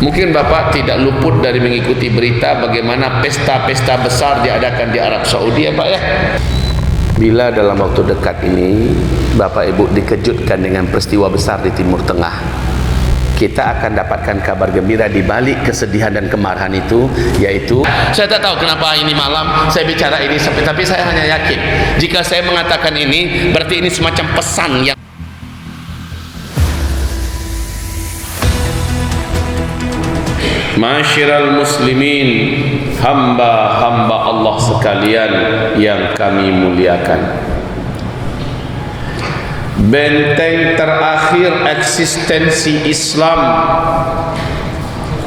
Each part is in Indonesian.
Mungkin Bapak tidak luput dari mengikuti berita bagaimana pesta-pesta besar diadakan di Arab Saudi ya Pak ya. Bila dalam waktu dekat ini Bapak Ibu dikejutkan dengan peristiwa besar di Timur Tengah, kita akan dapatkan kabar gembira di balik kesedihan dan kemarahan itu, yaitu saya tak tahu kenapa ini malam saya bicara ini, tapi saya hanya yakin jika saya mengatakan ini berarti ini semacam pesan yang Masyiral muslimin, hamba-hamba Allah sekalian yang kami muliakan. Benteng terakhir eksistensi Islam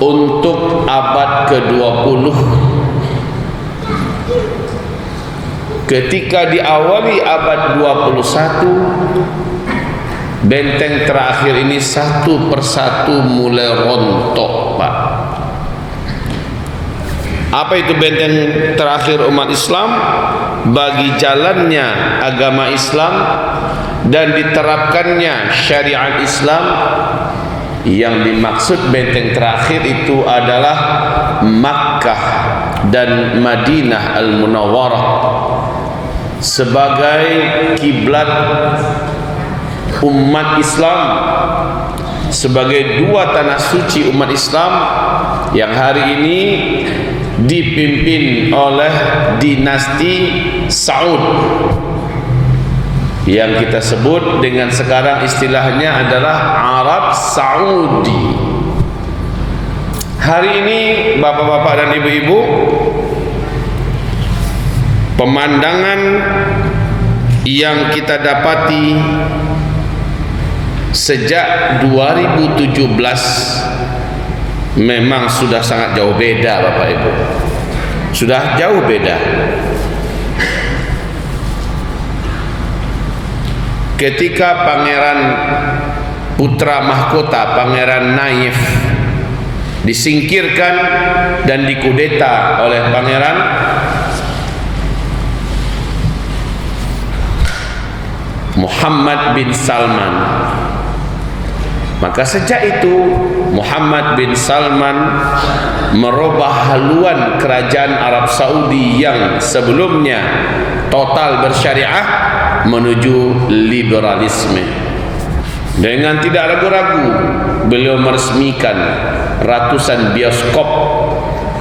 untuk abad ke-20, ketika diawali abad 21, benteng terakhir ini satu persatu mulai rontok Pak. Apa itu benteng terakhir umat Islam? Bagi jalannya agama Islam dan diterapkannya syariat Islam. Yang dimaksud benteng terakhir itu adalah Makkah dan Madinah Al-Munawwarah sebagai kiblat umat Islam, sebagai dua tanah suci umat Islam yang hari ini dipimpin oleh dinasti Saud yang kita sebut dengan sekarang istilahnya adalah Arab Saudi. Hari ini bapak-bapak dan ibu-ibu, pemandangan yang kita dapati sejak 2017 memang sudah sangat jauh beda Bapak Ibu. Sudah jauh beda. Ketika Pangeran putra mahkota Pangeran Naif disingkirkan dan dikudeta oleh Pangeran Muhammad bin Salman, maka sejak itu Muhammad bin Salman merubah haluan kerajaan Arab Saudi yang sebelumnya total bersyariah menuju liberalisme. Dengan tidak ragu-ragu beliau meresmikan ratusan bioskop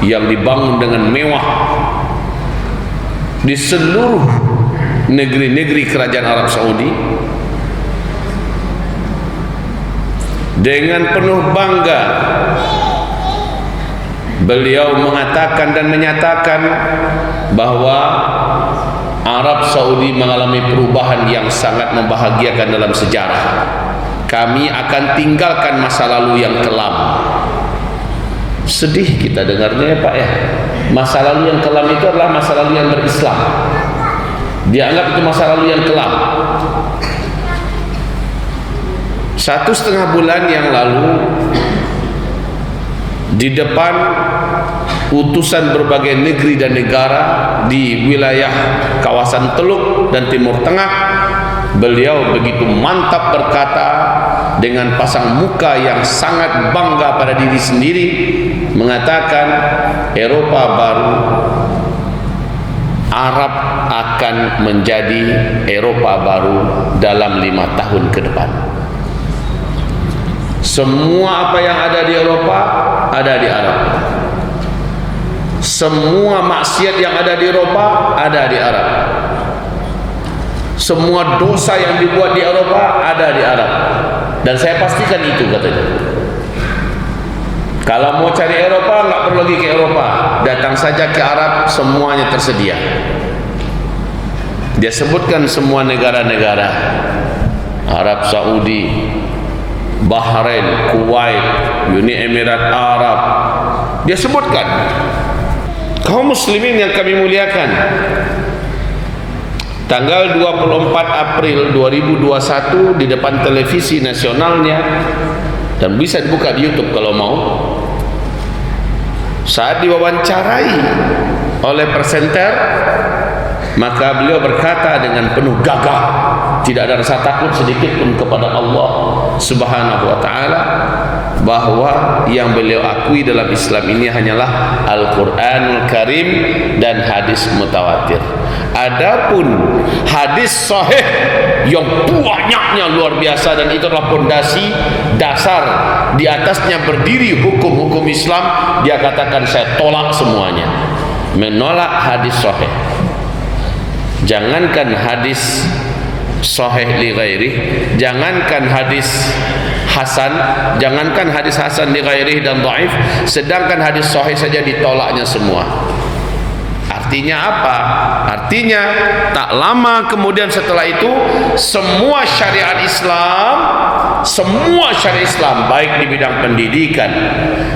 yang dibangun dengan mewah di seluruh negeri-negeri kerajaan Arab Saudi. Dengan penuh bangga beliau mengatakan dan menyatakan bahwa Arab Saudi mengalami perubahan yang sangat membahagiakan dalam sejarah. Kami akan tinggalkan masa lalu yang kelam. Sedih kita dengarnya ya Pak ya. Masa lalu yang kelam itu adalah masa lalu yang berislam. Dianggap itu masa lalu yang kelam. 1,5 bulan yang lalu di depan utusan berbagai negeri dan negara di wilayah kawasan Teluk dan Timur Tengah, beliau begitu mantap berkata dengan pasang muka yang sangat bangga pada diri sendiri, mengatakan Eropa baru, Arab akan menjadi Eropa baru dalam 5 tahun ke depan. Semua apa yang ada di Eropa ada di Arab. Semua maksiat yang ada di Eropa ada di Arab. Semua dosa yang dibuat di Eropa ada di Arab. Dan saya pastikan itu katanya. Kalau mau cari Eropa nggak perlu lagi ke Eropa, datang saja ke Arab, semuanya tersedia. Dia sebutkan semua negara-negara, Arab Saudi, Bahrain, Kuwait, Uni Emirat Arab. Dia sebutkan. Kaum muslimin yang kami muliakan, tanggal 24 April 2021 di depan televisi nasionalnya, dan bisa dibuka di YouTube kalau mau, saat diwawancarai oleh presenter, maka beliau berkata dengan penuh gagah, tidak ada rasa takut sedikit pun kepada Allah Subhanahu wa ta'ala, bahwa yang beliau akui dalam Islam ini hanyalah Al-Quranul Karim dan hadis mutawatir. Adapun hadis sahih yang banyaknya luar biasa, dan itu adalah pondasi dasar di atasnya berdiri hukum-hukum Islam, dia katakan saya tolak semuanya, menolak hadis sahih. Jangankan hadis sahih li ghairi, jangankan hadis hasan, jangankan hadis hasan li ghairi dan dhaif, sedangkan hadis sahih saja ditolaknya semua. Artinya apa? Artinya tak lama kemudian setelah itu semua syariat Islam baik di bidang pendidikan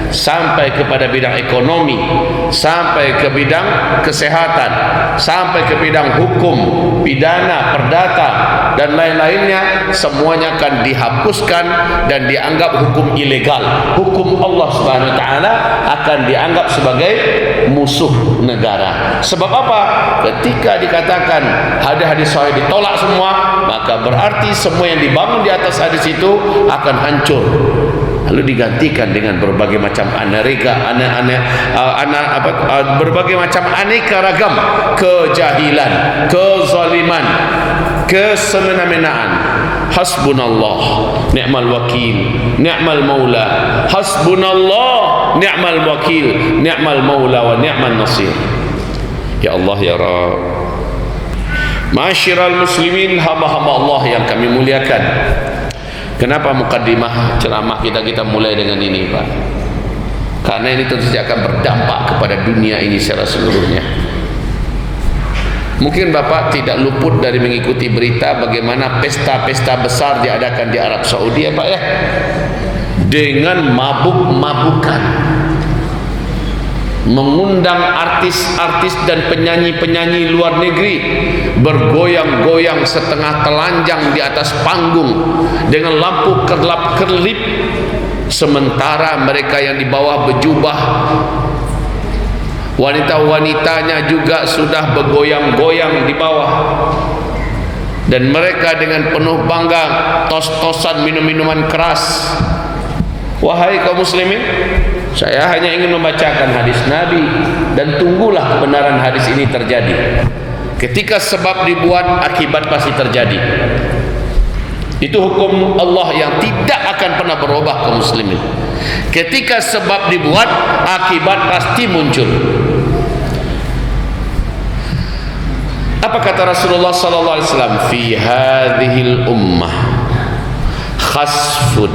sampai kepada bidang ekonomi, sampai ke bidang kesehatan, sampai ke bidang hukum, pidana, perdata dan lain-lainnya, semuanya akan dihapuskan dan dianggap hukum ilegal. Hukum Allah Subhanahu wa taala akan dianggap sebagai musuh negara. Sebab apa? Ketika dikatakan hadis-hadis sahih ditolak semua, maka berarti semua yang dibangun di atas hadis itu akan hancur, lalu digantikan dengan berbagai macam berbagai macam aneka ragam kejahilan, kezaliman, kesemena-menaan. Hasbunallah ni'mal wakil, ni'mal maula. Hasbunallah ni'mal wakil, ni'mal maula wa ni'mal nasir. Ya Allah ya Rabb. Ma'asyiral muslimin, hamba-hamba Allah yang kami muliakan. Kenapa mukaddimah ceramah kita mulai dengan ini, Pak? Karena ini tentu saja akan berdampak kepada dunia ini secara seluruhnya. Mungkin Bapak tidak luput dari mengikuti berita bagaimana pesta-pesta besar diadakan di Arab Saudi, ya Pak ya, dengan mabuk-mabukan, mengundang artis-artis dan penyanyi-penyanyi luar negeri bergoyang-goyang setengah telanjang di atas panggung dengan lampu kerlap-kerlip, sementara mereka yang di bawah berjubah, wanita-wanitanya juga sudah bergoyang-goyang di bawah, dan mereka dengan penuh bangga tos-tosan minum-minuman keras. Wahai kaum muslimin, saya hanya ingin membacakan hadis Nabi dan tunggulah kebenaran hadis ini terjadi. Ketika sebab dibuat, akibat pasti terjadi. Itu hukum Allah yang tidak akan pernah berubah kaum muslimin. Ketika sebab dibuat, akibat pasti muncul. Apa kata Rasulullah sallallahu alaihi wasallam? Fi hadhil ummah khasfun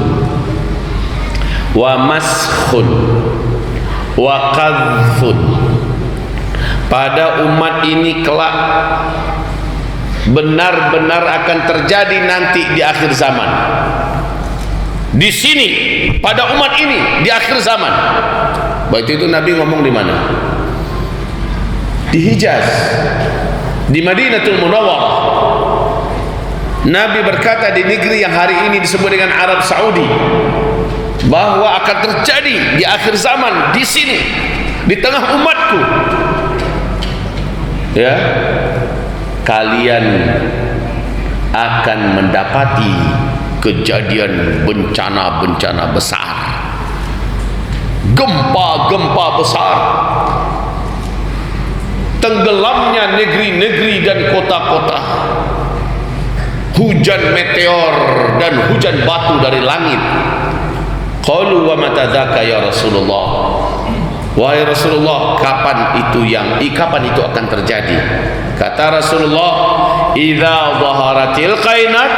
wa maskhun wa qadhfun. Pada umat ini kelak benar-benar akan terjadi nanti di akhir zaman. Di sini pada umat ini di akhir zaman. Waktu itu Nabi ngomong di mana? Di Hijaz, di Madinatul Munawwarah. Nabi berkata di negeri yang hari ini disebut dengan Arab Saudi, bahwa akan terjadi di akhir zaman di sini, di tengah umatku, ya, kalian akan mendapati kejadian bencana-bencana besar, gempa-gempa besar, tenggelamnya negeri-negeri dan kota-kota, hujan meteor dan hujan batu dari langit. Qalu wa mata dzaka ya Rasulullah. Wahai Rasulullah, kapan itu akan terjadi? Kata Rasulullah, idza dhaharatil qainat,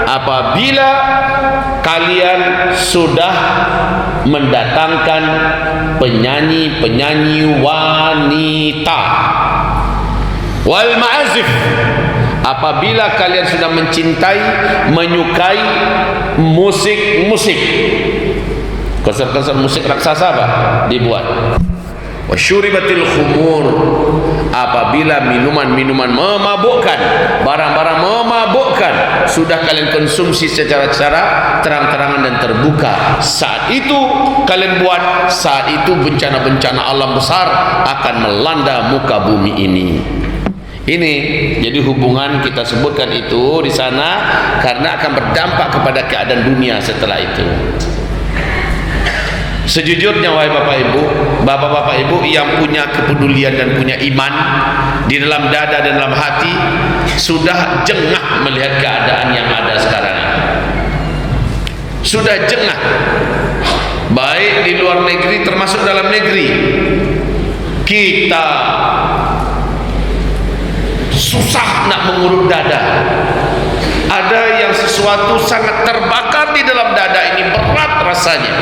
apabila kalian sudah mendatangkan penyanyi-penyanyi wanita, wal ma'azif, apabila kalian sudah mencintai, menyukai musik-musik, konser-konser musik raksasa apa dibuat, wasyuribatil khumur, apabila minuman-minuman memabukkan, barang-barang memabukkan sudah kalian konsumsi secara terang-terangan dan terbuka, saat itu kalian buat, saat itu bencana-bencana alam besar akan melanda muka bumi ini. Ini jadi hubungan kita sebutkan itu di sana karena akan berdampak kepada keadaan dunia setelah itu. Sejujurnya wahai Bapak Ibu, Bapak-bapak Ibu yang punya kepedulian dan punya iman di dalam dada dan dalam hati, sudah jengah melihat keadaan yang ada sekarang ini. Sudah jengah, baik di luar negeri termasuk dalam negeri. Kita susah nak mengurut dada. Ada yang sesuatu sangat terbakar di dalam dada ini, berat rasanya.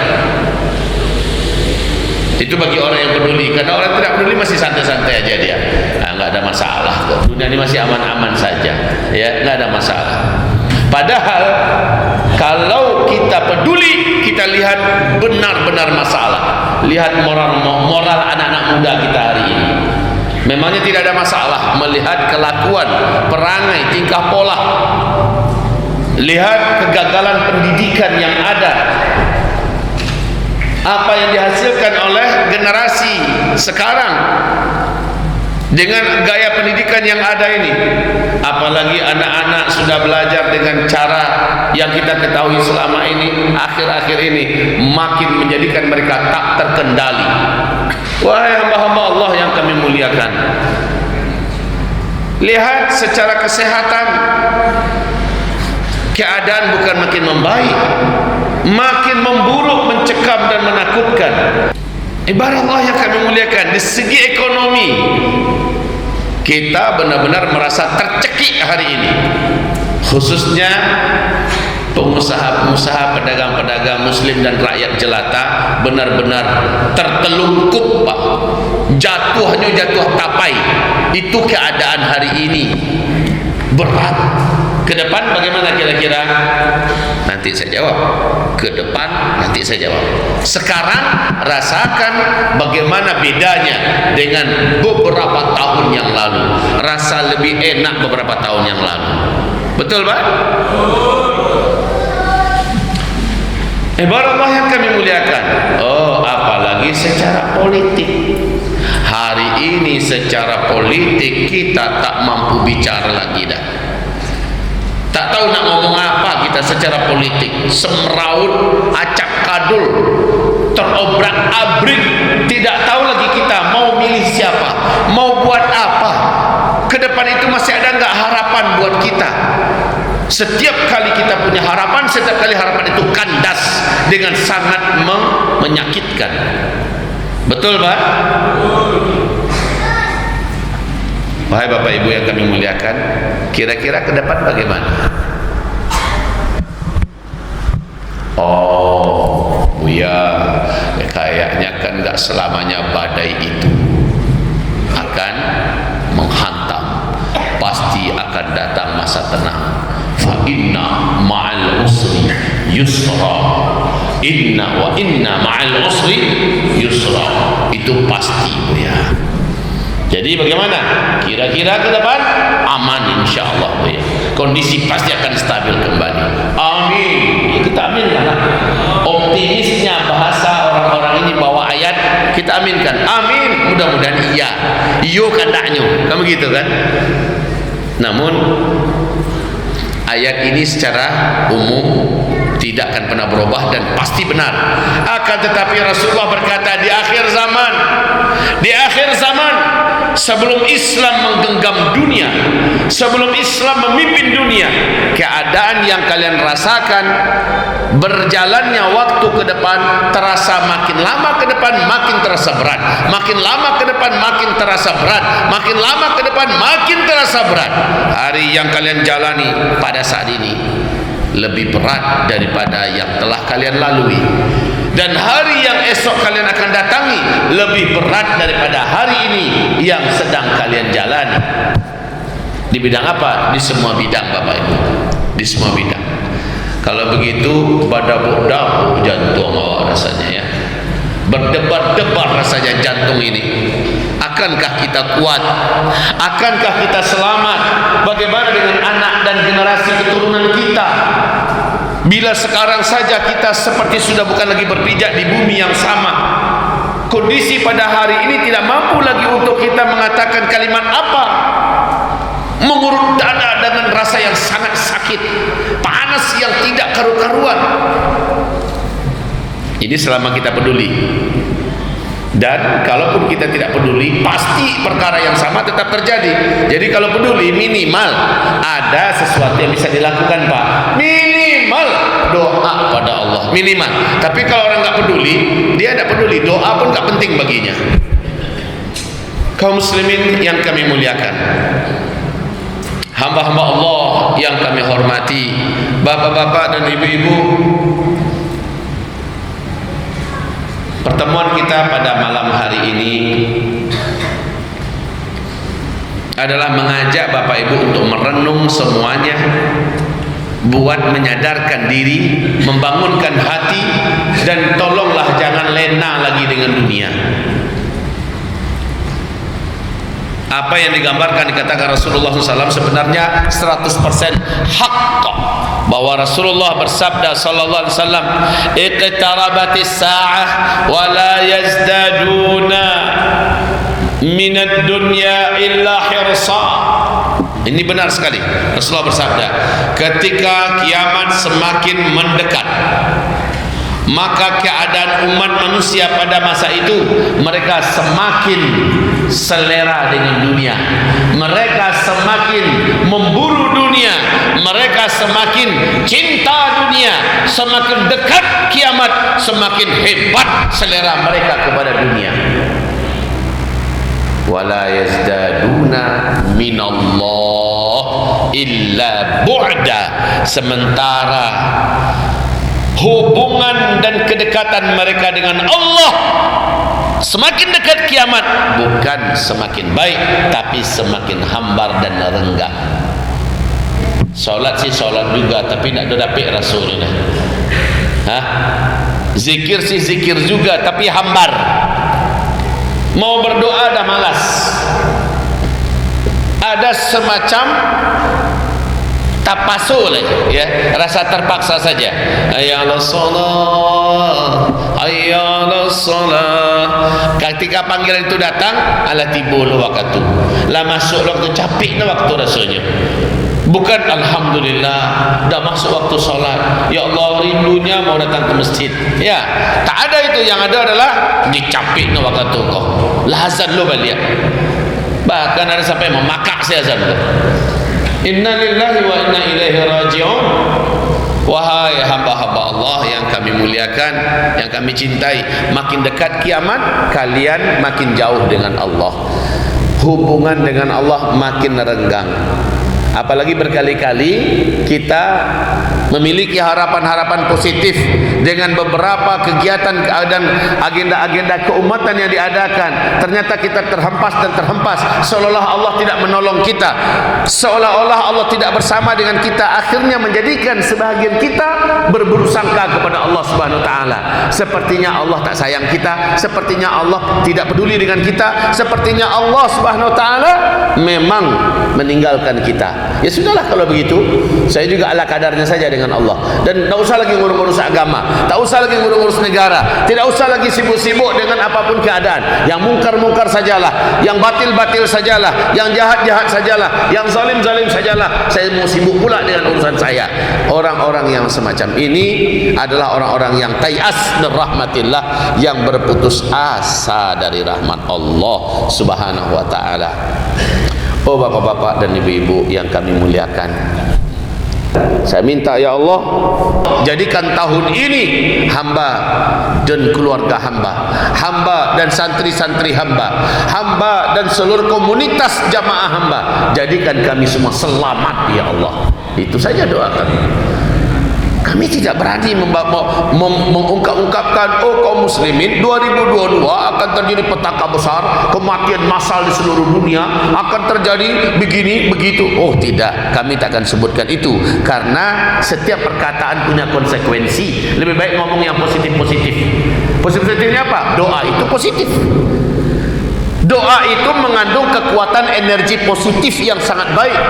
Itu bagi orang yang peduli. Karena orang tidak peduli masih santai-santai aja dia. Nggak ada masalah kok. Dunia ini masih aman-aman saja. Ya, nggak ada masalah. Padahal kalau kita peduli, kita lihat benar-benar masalah. Lihat moral anak-anak muda kita hari ini. Memangnya tidak ada masalah melihat kelakuan, perangai, tingkah pola. Lihat kegagalan pendidikan yang ada. Apa yang dihasilkan oleh generasi sekarang dengan gaya pendidikan yang ada ini. Apalagi anak-anak sudah belajar dengan cara yang kita ketahui selama ini, akhir-akhir ini makin menjadikan mereka tak terkendali. Wahai hamba-hamba Allah yang kami muliakan, lihat secara kesehatan, keadaan bukan makin membaik, makin memburuk, mencekam dan menakutkan. Ibarat Allah yang kami muliakan, di segi ekonomi kita benar-benar merasa tercekik hari ini, khususnya pengusaha-pengusaha, pedagang-pedagang muslim dan rakyat jelata benar-benar tertelungkup, Pak. Jatuh tapai. Itu keadaan hari ini, berat. Ke depan bagaimana kira-kira? Nanti saya jawab. Ke depan nanti saya jawab. Sekarang rasakan bagaimana bedanya dengan beberapa tahun yang lalu. Rasa lebih enak beberapa tahun yang lalu. Betul, Pak? Ibarat Allah yang kami muliakan. Oh, apalagi secara politik. Hari ini secara politik kita tak mampu bicara lagi dah. Tak tahu nak ngomong apa kita secara politik. Semraut, acak kadul, terobrak-abrik. Tidak tahu lagi kita mau milih siapa, mau buat apa. Ke depan itu masih ada enggak harapan buat kita? Setiap kali kita punya harapan, setiap kali harapan itu kandas dengan sangat menyakitkan. Betul, Pak? Wahai Bapak Ibu yang kami muliakan, kira-kira ke depan bagaimana? Oh, Buya, kayaknya kan gak selamanya badai itu akan menghantam. Pasti akan datang masa tenang. Fa inna ma'al usri yusra. Inna wa inna ma'al usri yusra. Itu pasti, Buya. Jadi bagaimana? Kira-kira ke depan aman insyaallah, Bu ya. Kondisi pasti akan stabil kembali. Amin. Ya, kita aminkan. Optimisnya bahasa orang-orang ini bawa ayat, kita aminkan. Amin. Mudah-mudahan iya. Iyo kandaknya. Kan begitu kan? Namun ayat ini secara umum tidak akan pernah berubah dan pasti benar. Akan tetapi Rasulullah berkata di akhir zaman, sebelum Islam menggenggam dunia, sebelum Islam memimpin dunia, keadaan yang kalian rasakan, berjalannya waktu ke depan terasa makin lama ke depan makin terasa berat, makin lama ke depan makin terasa berat, makin lama ke depan makin terasa berat. Hari yang kalian jalani pada saat ini lebih berat daripada yang telah kalian lalui, dan hari yang esok kalian akan datangi lebih berat daripada hari ini yang sedang kalian jalani. Di bidang apa? Di semua bidang, Bapak Ibu, di semua bidang. Kalau begitu badabuk-dabuk jantung awak rasanya ya, berdebar-debar rasanya jantung ini. Akankah kita kuat? Akankah kita selamat? Bagaimana dengan anak dan generasi keturunan kita? Bila sekarang saja kita seperti sudah bukan lagi berpijak di bumi yang sama, kondisi pada hari ini tidak mampu lagi untuk kita mengatakan kalimat apa, mengurut dada dengan rasa yang sangat sakit, panas yang tidak karu-karuan. Ini selama kita peduli. Dan kalaupun kita tidak peduli, pasti perkara yang sama tetap terjadi. Jadi kalau peduli, minimal ada sesuatu yang bisa dilakukan, Pak. Minimal doa pada Allah, minimal. Tapi kalau orang nggak peduli, dia tidak peduli, doa pun nggak penting baginya. Kaum muslimin yang kami muliakan, hamba-hamba Allah yang kami hormati, bapak-bapak dan ibu-ibu, pertemuan kita pada malam hari ini adalah mengajak Bapak Ibu untuk merenung semuanya, buat menyadarkan diri, membangunkan hati, dan tolonglah jangan lena lagi dengan dunia. Apa yang digambarkan dikatakan Rasulullah SAW sebenarnya 100% hak, bahwa Rasulullah bersabda sallallahu alaihi wasallam, iqtarabatis sa'ah wa la yazdaduna minad dunya illa hirsa. Ini benar sekali. Rasulullah bersabda, ketika kiamat semakin mendekat, maka keadaan umat manusia pada masa itu, mereka semakin selera dengan dunia, mereka semakin memburu dunia, mereka semakin cinta dunia. Semakin dekat kiamat, semakin hebat selera mereka kepada dunia. Wala yazdaduna minallah illa bu'da. Sementara hubungan dan kedekatan mereka dengan Allah semakin dekat kiamat, bukan semakin baik, tapi semakin hambar dan renggang. Solat sih solat juga, tapi tidak ada dapik Rasulullah. Zikir sih zikir juga, tapi hambar. Mau berdoa dah malas. Ada semacam tapasul, ya, rasa terpaksa saja. Hayya shalah, hayya shalah. Ketika panggilan itu datang, ala tibul waktu. Lah masuk waktu capek na waktu rasanya. Bukan alhamdulillah dah masuk waktu salat. Ya Allah, rindunya mau datang ke masjid. Ya, tak ada itu. Yang ada adalah dicapek na waktu kau. Lah azan lo balik. Bahkan ada sampai memakak si azan tu. Inna lillahi wa inna ilaihi raji'un. Wahai hamba-hamba Allah yang kami muliakan, yang kami cintai, makin dekat kiamat, kalian makin jauh dengan Allah. Hubungan dengan Allah makin renggang. Apalagi berkali-kali kita memiliki harapan-harapan positif dengan beberapa kegiatan dan agenda-agenda keumatan yang diadakan. Ternyata kita terhempas dan terhempas, seolah-olah Allah tidak menolong kita, seolah-olah Allah tidak bersama dengan kita. Akhirnya menjadikan sebahagian kita berburuk sangka kepada Allah Subhanahu wa taala. Sepertinya Allah tak sayang kita, sepertinya Allah tidak peduli dengan kita, sepertinya Allah Subhanahu wa taala memang meninggalkan kita. Ya sudahlah kalau begitu, saya juga ala kadarnya saja dengan Allah, dan tak usah lagi ngurus-ngurus agama, tak usah lagi ngurus-ngurus negara, tidak usah lagi sibuk-sibuk dengan apapun keadaan. Yang mungkar-mungkar sajalah, yang batil-batil sajalah, yang jahat-jahat sajalah, yang zalim-zalim sajalah. Saya mau sibuk pula dengan urusan saya. Orang-orang yang semacam ini adalah orang-orang yang tayas min rahmatillah, yang berputus asa dari rahmat Allah Subhanahu wa taala. Oh bapak-bapak dan ibu-ibu yang kami muliakan, saya minta ya Allah, jadikan tahun ini hamba dan keluarga hamba dan santri-santri hamba dan seluruh komunitas jamaah hamba, jadikan kami semua selamat ya Allah. Itu saja doa kami. Kami tidak berani mengungkap-ungkapkan, oh kaum muslimin 2022 akan terjadi petaka besar, kematian massal di seluruh dunia, akan terjadi begini begitu. Oh tidak, kami tak akan sebutkan itu, karena setiap perkataan punya konsekuensi. Lebih baik ngomong yang positif-positif. Positif-positifnya apa? Doa itu positif. Doa itu mengandung kekuatan energi positif yang sangat baik.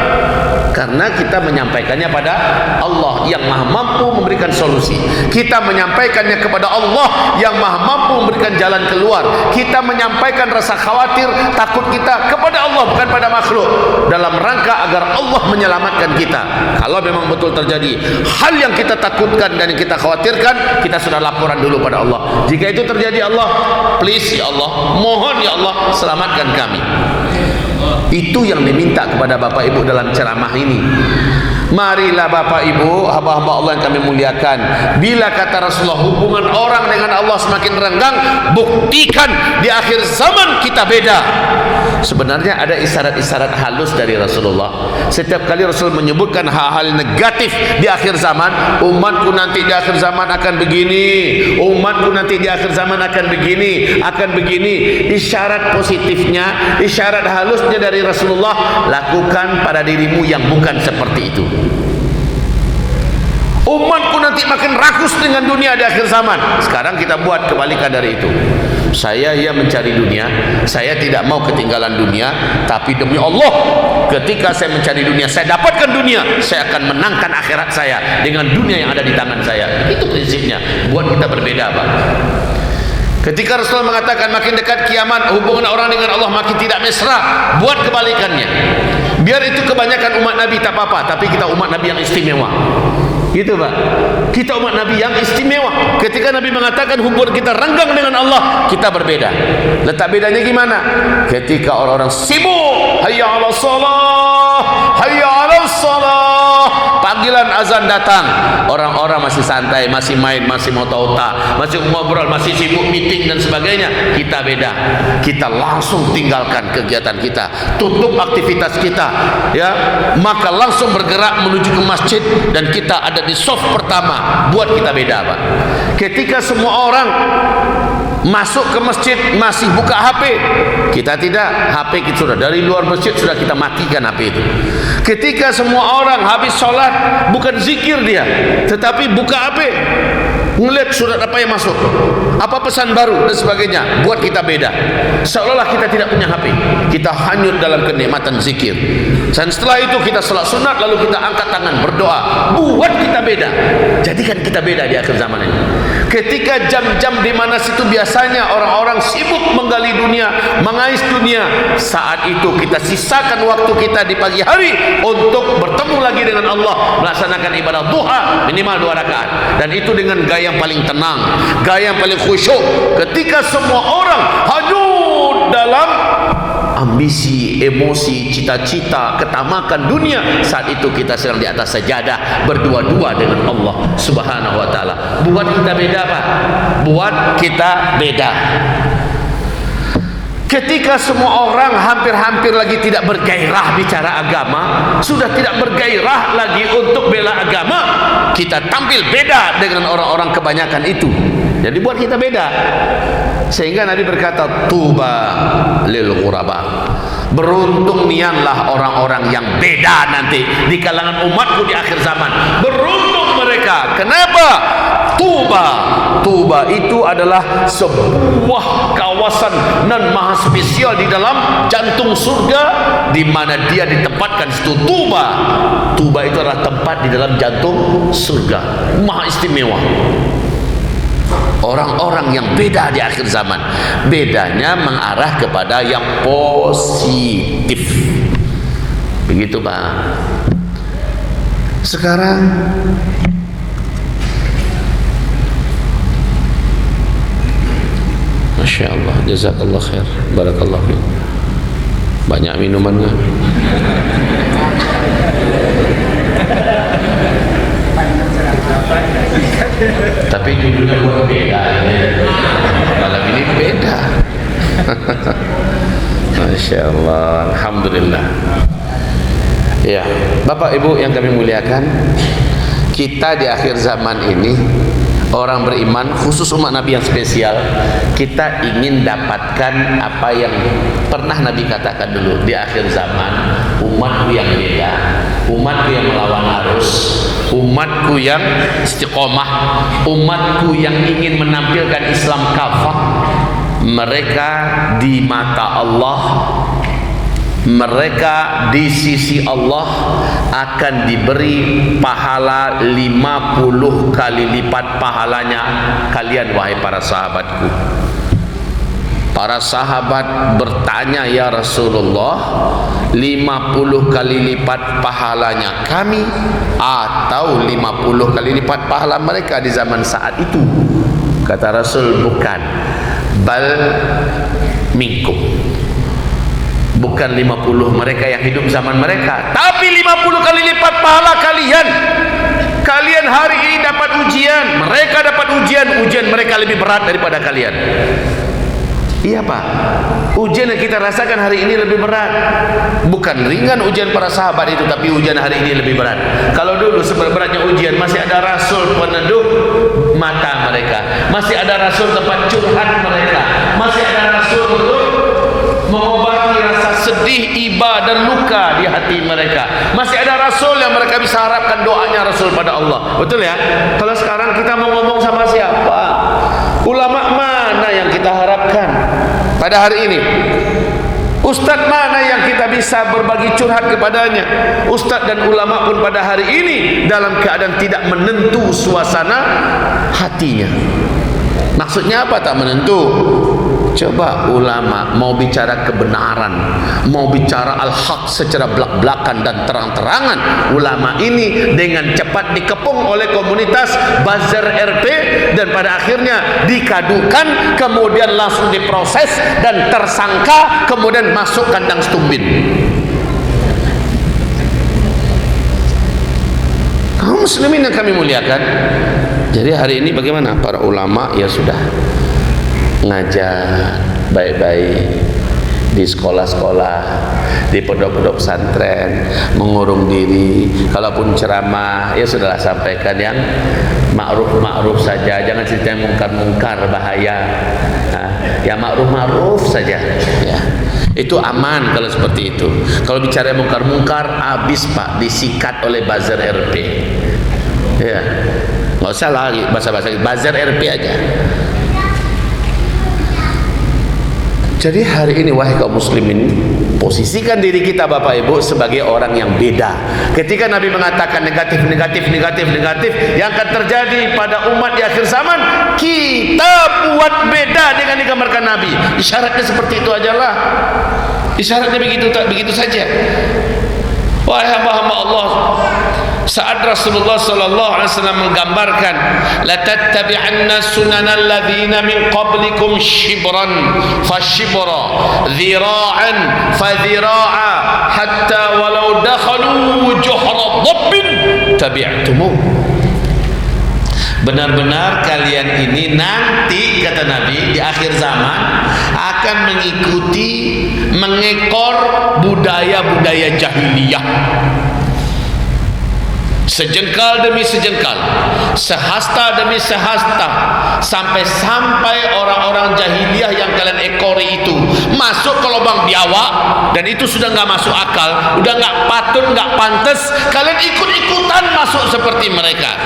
Karena kita menyampaikannya pada Allah yang maha mampu memberikan solusi. Kita menyampaikannya kepada Allah yang maha mampu memberikan jalan keluar. Kita menyampaikan rasa khawatir, takut kita kepada Allah, bukan pada makhluk, dalam rangka agar Allah menyelamatkan kita. Kalau memang betul terjadi hal yang kita takutkan dan yang kita khawatirkan, kita sudah laporan dulu pada Allah. Jika itu terjadi, Allah, please ya Allah, mohon ya Allah, selamatkan kami. Itu yang diminta kepada Bapak Ibu dalam ceramah ini. Marilah Bapak Ibu, hamba-hamba Allah yang kami muliakan, bila kata Rasulullah hubungan orang dengan Allah semakin renggang, buktikan di akhir zaman kita beda. Sebenarnya ada isyarat-isyarat halus dari Rasulullah. Setiap kali Rasul menyebutkan hal-hal negatif di akhir zaman, umatku nanti di akhir zaman akan begini, umatku nanti di akhir zaman akan begini, akan begini. Isyarat positifnya, isyarat halusnya dari Rasulullah, lakukan pada dirimu yang bukan seperti itu. Umatku nanti makin rakus dengan dunia di akhir zaman. Sekarang kita buat kebalikan dari itu. Saya mencari dunia, saya tidak mau ketinggalan dunia, tapi demi Allah, ketika saya mencari dunia, saya dapatkan dunia, saya akan menangkan akhirat saya dengan dunia yang ada di tangan saya. Itu prinsipnya. Buat kita berbeda, Pak. Ketika Rasulullah mengatakan makin dekat kiamat, hubungan orang dengan Allah makin tidak mesra, buat kebalikannya. Biar itu kebanyakan umat Nabi tak apa-apa, tapi kita umat Nabi yang istimewa. Gitu Pak, kita umat Nabi yang istimewa. Ketika Nabi mengatakan hubungan kita renggang dengan Allah, kita berbeda. Letak bedanya gimana? Ketika orang-orang sibuk, hayya 'alas shalah, hayya 'alas shalah, panggilan azan datang, orang-orang masih santai, masih main, masih mota-ota, masih ngobrol, masih sibuk meeting dan sebagainya. Kita beda. Kita langsung tinggalkan kegiatan kita, tutup aktivitas kita, ya, maka langsung bergerak menuju ke masjid, dan kita ada di soft pertama. Buat kita beda, Pak. Ketika semua orang masuk ke masjid masih buka HP, kita tidak. HP kita sudah dari luar masjid, sudah kita matikan HP itu. Ketika semua orang habis sholat, bukan zikir dia, tetapi buka HP, ngelihat surat apa yang masuk, apa pesan baru dan sebagainya. Buat kita beda. Seolah-olah kita tidak punya HP, kita hanyut dalam kenikmatan zikir. Dan setelah itu kita salat sunat, lalu kita angkat tangan berdoa. Buat kita beda. Jadikan kita beda di akhir zaman ini. Ketika jam-jam di mana situ biasanya orang-orang sibuk menggali dunia, mengais dunia, saat itu kita sisakan waktu kita di pagi hari untuk bertemu lagi dengan Allah, melaksanakan ibadah duha minimal 2 rakaat, dan itu dengan gaya yang paling tenang, gaya yang paling khusyuk. Ketika semua orang hanyut dalam ambisi, emosi, cita-cita, ketamakan dunia, saat itu kita sedang di atas sajadah berdua-dua dengan Allah Subhanahu wa taala. Buat kita beda, Pak. Buat kita beda. Ketika semua orang hampir-hampir lagi tidak bergairah bicara agama, sudah tidak bergairah lagi untuk bela agama, kita tampil beda dengan orang-orang kebanyakan itu. Jadi buat kita beda. Sehingga Nabi berkata, tuba lil ghuraba, beruntung nianlah orang-orang yang beda nanti di kalangan umatku di akhir zaman. Beruntung mereka. Kenapa? Tuba itu adalah sebuah kawasan nan maha spesial di dalam jantung surga, di mana dia ditempatkan situ. Tuba itu adalah tempat di dalam jantung surga, maha istimewa. Orang-orang yang beda di akhir zaman, bedanya mengarah kepada yang positif. Begitu Pak. Sekarang Masya Allah, jazakallah khair, barakallah fiik. Banyak minuman kan? Tapi judulnya buat beda ini. Malam ini beda. Masya Allah, alhamdulillah. Ya, Bapak Ibu yang kami muliakan, kita di akhir zaman ini, orang beriman, khusus umat Nabi yang spesial, kita ingin dapatkan apa yang pernah Nabi katakan dulu. Di akhir zaman, umatku yang beda, umatku yang melawan arus, umatku yang istiqomah, umatku yang ingin menampilkan Islam kafah. Mereka di mata Allah mereka di sisi Allah akan diberi pahala 50 kali lipat pahalanya kalian, wahai para sahabatku. Para sahabat bertanya, ya Rasulullah, 50 kali lipat pahalanya kami atau 50 kali lipat pahala mereka di zaman saat itu? Kata Rasul, bukan, bal minkum, bukan 50 mereka yang hidup zaman mereka, tapi 50 kali lipat pahala kalian. Kalian hari ini dapat ujian, mereka dapat ujian mereka lebih berat daripada kalian. Iya Pak, ujian yang kita rasakan hari ini lebih berat. Bukan ringan ujian para sahabat itu, tapi ujian hari ini lebih berat. Kalau dulu seberat-beratnya ujian, masih ada Rasul peneduh mata mereka, masih ada Rasul tempat curhat mereka, masih ada Rasul untuk mengobati rasa sedih, iba dan luka di hati mereka, masih ada Rasul yang mereka bisa harapkan doanya Rasul pada Allah. Betul ya? Kalau sekarang kita mau ngomong sama siapa? Ulama mana yang kita harapkan pada hari ini? Ustadz mana yang kita bisa berbagi curhat kepadanya? Ustadz dan ulama pun pada hari ini dalam keadaan tidak menentu suasana hatinya. Maksudnya apa tak menentu? Coba ulama mau bicara kebenaran, mau bicara al-haq secara belak-belakan dan terang-terangan, ulama ini dengan cepat dikepung oleh komunitas buzzer RP dan pada akhirnya dikadukan, kemudian langsung diproses dan tersangka, kemudian masuk kandang stumbin. Kaum muslimin yang kami muliakan, jadi hari ini bagaimana para ulama? Ya sudah, ngajar baik-baik di sekolah-sekolah, di pondok-pondok pesantren, mengurung diri. Kalaupun ceramah, ya sudahlah, sampaikan yang ma'ruf-ma'ruf saja, jangan cerita yang mungkar-mungkar, bahaya. Nah, ya ma'ruf-ma'ruf saja ya. Itu aman kalau seperti itu. Kalau bicara mungkar-mungkar, habis Pak, disikat oleh buzzer RP ya, nggak usah lagi bahasa-bahasa buzzer RP aja. Jadi hari ini wahai kaum muslimin, posisikan diri kita Bapak Ibu sebagai orang yang beda. Ketika Nabi mengatakan negatif yang akan terjadi pada umat di akhir zaman, kita buat beda dengan digambarkan Nabi. Isyaratnya seperti itu ajalah. Isyaratnya begitu saja. Wahai hamba-hamba Allah, saat Rasulullah sallallahu alaihi wasallam menggambarkan la tattabi'anna sunanal ladzina min qablikum shibran fa shibra, dhira'an fa dhira'a, hatta walau dakhalu juhra dhabbin tabi'tumu. Benar-benar kalian ini nanti, kata Nabi, di akhir zaman akan mengekor budaya-budaya jahiliyah. Sejengkal demi sejengkal, sehasta demi sehasta, sampai orang-orang jahiliyah yang kalian ekori itu masuk ke lubang biawak, dan itu sudah nggak masuk akal, udah nggak patut, nggak pantas kalian ikut-ikutan masuk seperti mereka.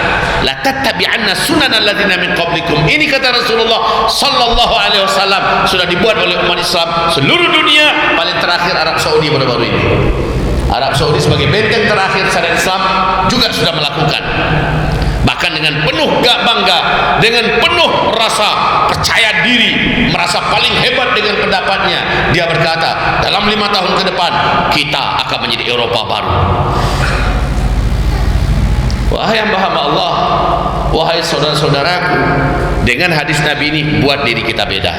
La tattabi'anna sunanal ladzina min qablikum. Ini kata Rasulullah sallallahu alaihi wasallam sudah dibuat oleh umat Islam seluruh dunia, paling terakhir Arab Saudi baru-baru ini. Arab Saudi sebagai benteng terakhir syariat Islam juga sudah melakukan, bahkan dengan penuh bangga, dengan penuh rasa percaya diri, merasa paling hebat dengan pendapatnya. Dia berkata, dalam 5 tahun ke depan kita akan menjadi Eropa baru. Wahai hamba-hamba Allah, wahai saudara-saudaraku, dengan hadis Nabi ini buat diri kita beda.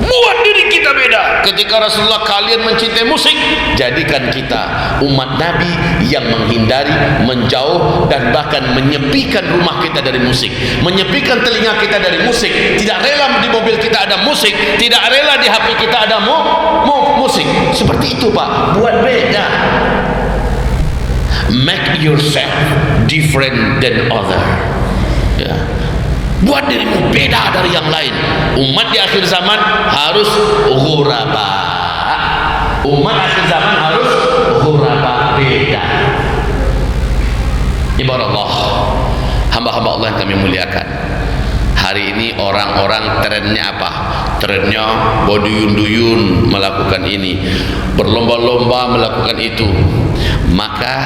Buat diri kita beda. Ketika Rasulullah, kalian mencintai musik, jadikan kita umat Nabi yang menghindari, menjauh, dan bahkan menyepikan rumah kita dari musik, menyepikan telinga kita dari musik. Tidak rela di mobil kita ada musik, tidak rela di HP kita ada musik. Seperti itu Pak, buat beda. Make yourself different than other ya. Buat dirimu beda dari yang lain. Umat di akhir zaman harus ghuraba. Umat akhir zaman harus ghuraba, beda. Ibarat Allah, hamba-hamba Allah yang kami muliakan, hari ini orang-orang trennya apa? trennya berduyun-duyun melakukan ini, berlomba-lomba melakukan itu, maka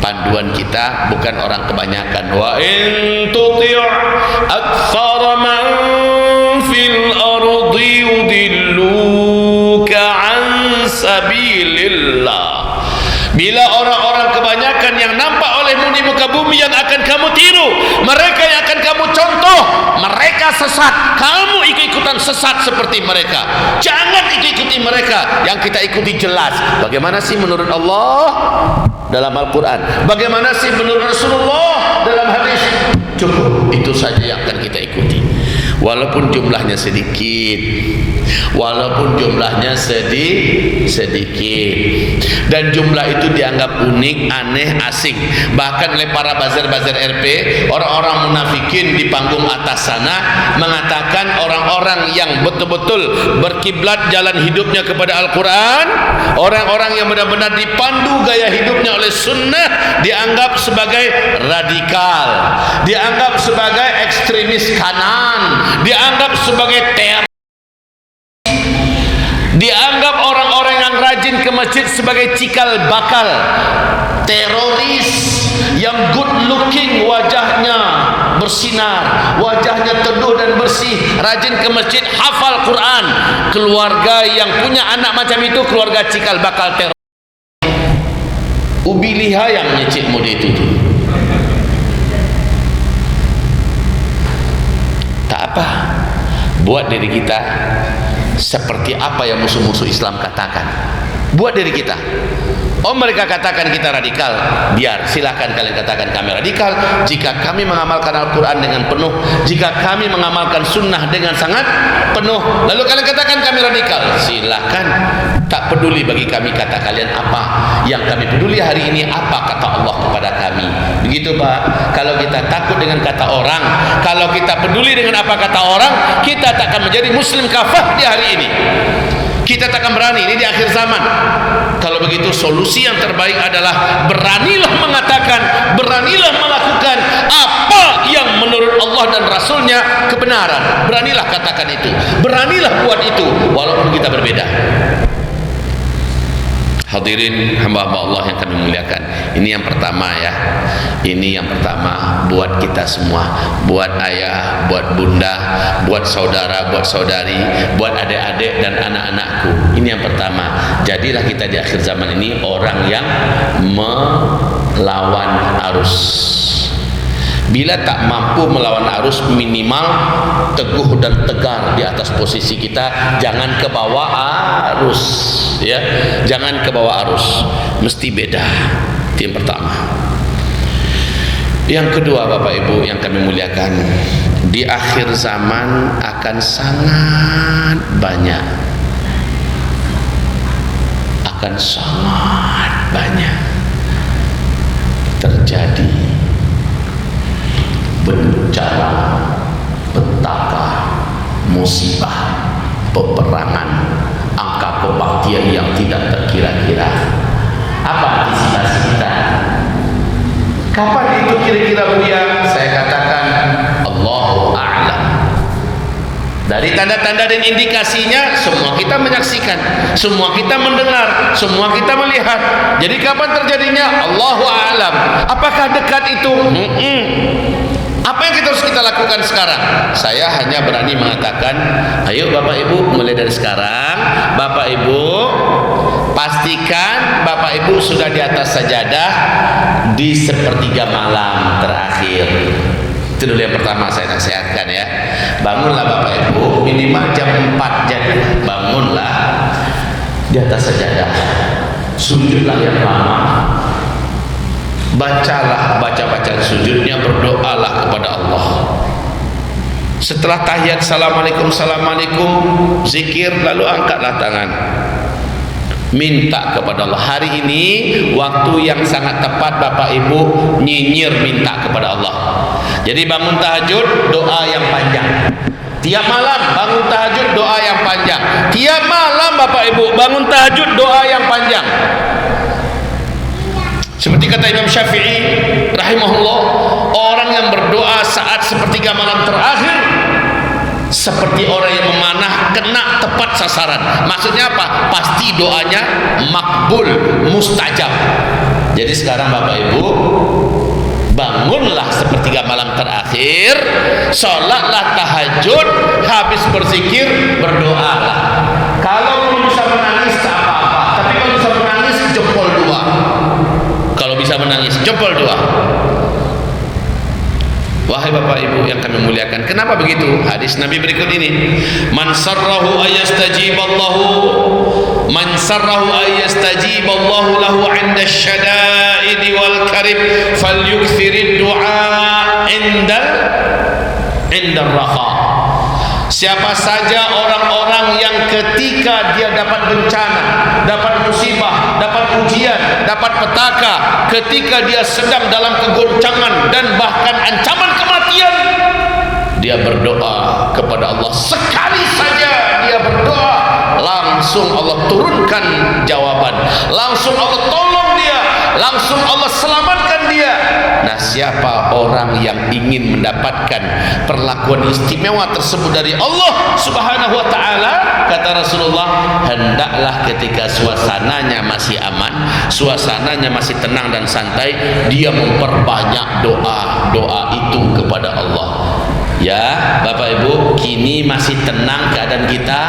panduan kita bukan orang kebanyakan. Wa in tuti' aktsara man fil ardi yudilluka an sabilillah. Bila orang-orang kebanyakan yang nampak olehmu di muka bumi yang akan kamu tiru, mereka yang akan kamu contoh, mereka sesat, kamu ikut-ikutan sesat seperti mereka. Jangan ikuti mereka. Yang kita ikuti jelas. Bagaimana sih menurut Allah dalam Al-Quran, bagaimana sih menurut Rasulullah dalam hadis. Cukup, itu saja yang akan kita ikuti. Walaupun jumlahnya sedikit, walaupun jumlahnya sedikit, dan jumlah itu dianggap unik, aneh, asing, bahkan oleh para buzzer-buzzer RP, orang-orang munafikin di panggung atas sana mengatakan orang-orang yang betul-betul berkiblat jalan hidupnya kepada Al-Quran, orang-orang yang benar-benar dipandu gaya hidupnya oleh sunnah, dianggap sebagai radikal, dianggap sebagai ekstremis kanan, dianggap sebagai teroris, dianggap orang-orang yang rajin ke masjid sebagai cikal bakal teroris, yang good looking, wajahnya bersinar, wajahnya teduh dan bersih, rajin ke masjid, hafal Quran. Keluarga yang punya anak macam itu keluarga cikal bakal teroris. Ubi liha yang nyecik mode itu tuh. Tak apa, buat diri kita seperti apa yang musuh-musuh Islam katakan. Buat diri kita. Oh, mereka katakan kita radikal, biar silahkan kalian katakan kami radikal. Jika kami mengamalkan Al-Quran dengan penuh, jika kami mengamalkan sunnah dengan sangat penuh, lalu kalian katakan kami radikal, silahkan. Tak peduli bagi kami kata kalian apa. Yang kami peduli hari ini apa kata Allah kepada kami. Begitu Pak. Kalau kita takut dengan kata orang, kalau kita peduli dengan apa kata orang, kita tak akan menjadi muslim kafah di hari ini. Kita tak akan berani, ini di akhir zaman. Kalau begitu solusi yang terbaik adalah beranilah mengatakan, beranilah melakukan apa yang menurut Allah dan Rasulnya kebenaran. Beranilah katakan itu, beranilah buat itu, walaupun kita berbeda. Hadirin hamba-hamba Allah yang kami muliakan, ini yang pertama ya, ini yang pertama buat kita semua, buat ayah, buat bunda, buat saudara, buat saudari, buat adik-adik dan anak-anakku. Ini yang pertama. Jadilah kita di akhir zaman ini orang yang melawan arus. Bila tak mampu melawan arus, minimal teguh dan tegar di atas posisi kita. Jangan ke bawah arus, ya. Jangan ke bawah arus. Mesti beda. Itu yang pertama. Yang kedua, Bapak Ibu yang kami muliakan, di akhir zaman akan sangat banyak, terjadi bencana, petaka, musibah, peperangan, angka kematian yang tidak terkira-kira. Apa antisipasi kita? Kapan itu kira-kira Buya? Saya katakan Allahu a'lam. Dari tanda-tanda dan indikasinya semua kita menyaksikan, semua kita mendengar, semua kita melihat. Jadi kapan terjadinya? Allahu a'lam. Apakah dekat itu? Apa yang kita harus kita lakukan sekarang? Saya hanya berani mengatakan, ayo Bapak Ibu, mulai dari sekarang Bapak Ibu pastikan Bapak Ibu sudah di atas sajadah di sepertiga malam terakhir. Itu dulu yang pertama saya nasihatkan ya. Bangunlah Bapak Ibu, minimal jam 4 jadi bangunlah di atas sajadah, sujudlah yang lama, bacalah baca-bacaan sujudnya, berdoalah kepada Allah. Setelah tahiyat assalamualaikum, assalamualaikum, zikir, lalu angkatlah tangan, minta kepada Allah. Hari ini waktu yang sangat tepat Bapak Ibu nyinyir minta kepada Allah. Jadi bangun tahajud, doa yang panjang. Tiap malam bangun tahajud, doa yang panjang. Tiap malam Bapak Ibu bangun tahajud, doa yang panjang. Seperti kata Imam Syafi'i rahimahullah, orang yang berdoa saat sepertiga malam terakhir seperti orang yang memanah kena tepat sasaran. Maksudnya apa? Pasti doanya makbul, mustajab. Jadi sekarang Bapak Ibu, bangunlah sepertiga malam terakhir, sholatlah tahajud, habis berzikir, berdoalah. Kalau belum bisa menangis tak apa-apa, tapi kalau bisa menangis jempol dua. Kalau bisa menangis jempol dua. Wahai Bapak Ibu yang kami muliakan, kenapa begitu? Hadis Nabi berikut ini, man sarrahu ayastajiballahu, man sarrahu ayastajiballahu lahu 'inda syada'id wal karib falyukthirid du'a 'inda raha. Siapa saja orang-orang yang ketika dia dapat bencana, dapat musibah, dapat ujian, dapat petaka, ketika dia sedang dalam kegoncangan dan bahkan ancaman kematian, dia berdoa kepada Allah. Sekali saja dia berdoa, langsung Allah turunkan jawaban, langsung Allah tolong dia, langsung Allah selamatkan dia. Nah, siapa orang yang ingin mendapatkan perlakuan istimewa tersebut dari Allah Subhanahu wa ta'ala, kata Rasulullah, hendaklah ketika suasananya masih aman, suasananya masih tenang dan santai, dia memperbanyak doa itu kepada Allah. Ya Bapak Ibu, kini masih tenang keadaan kita,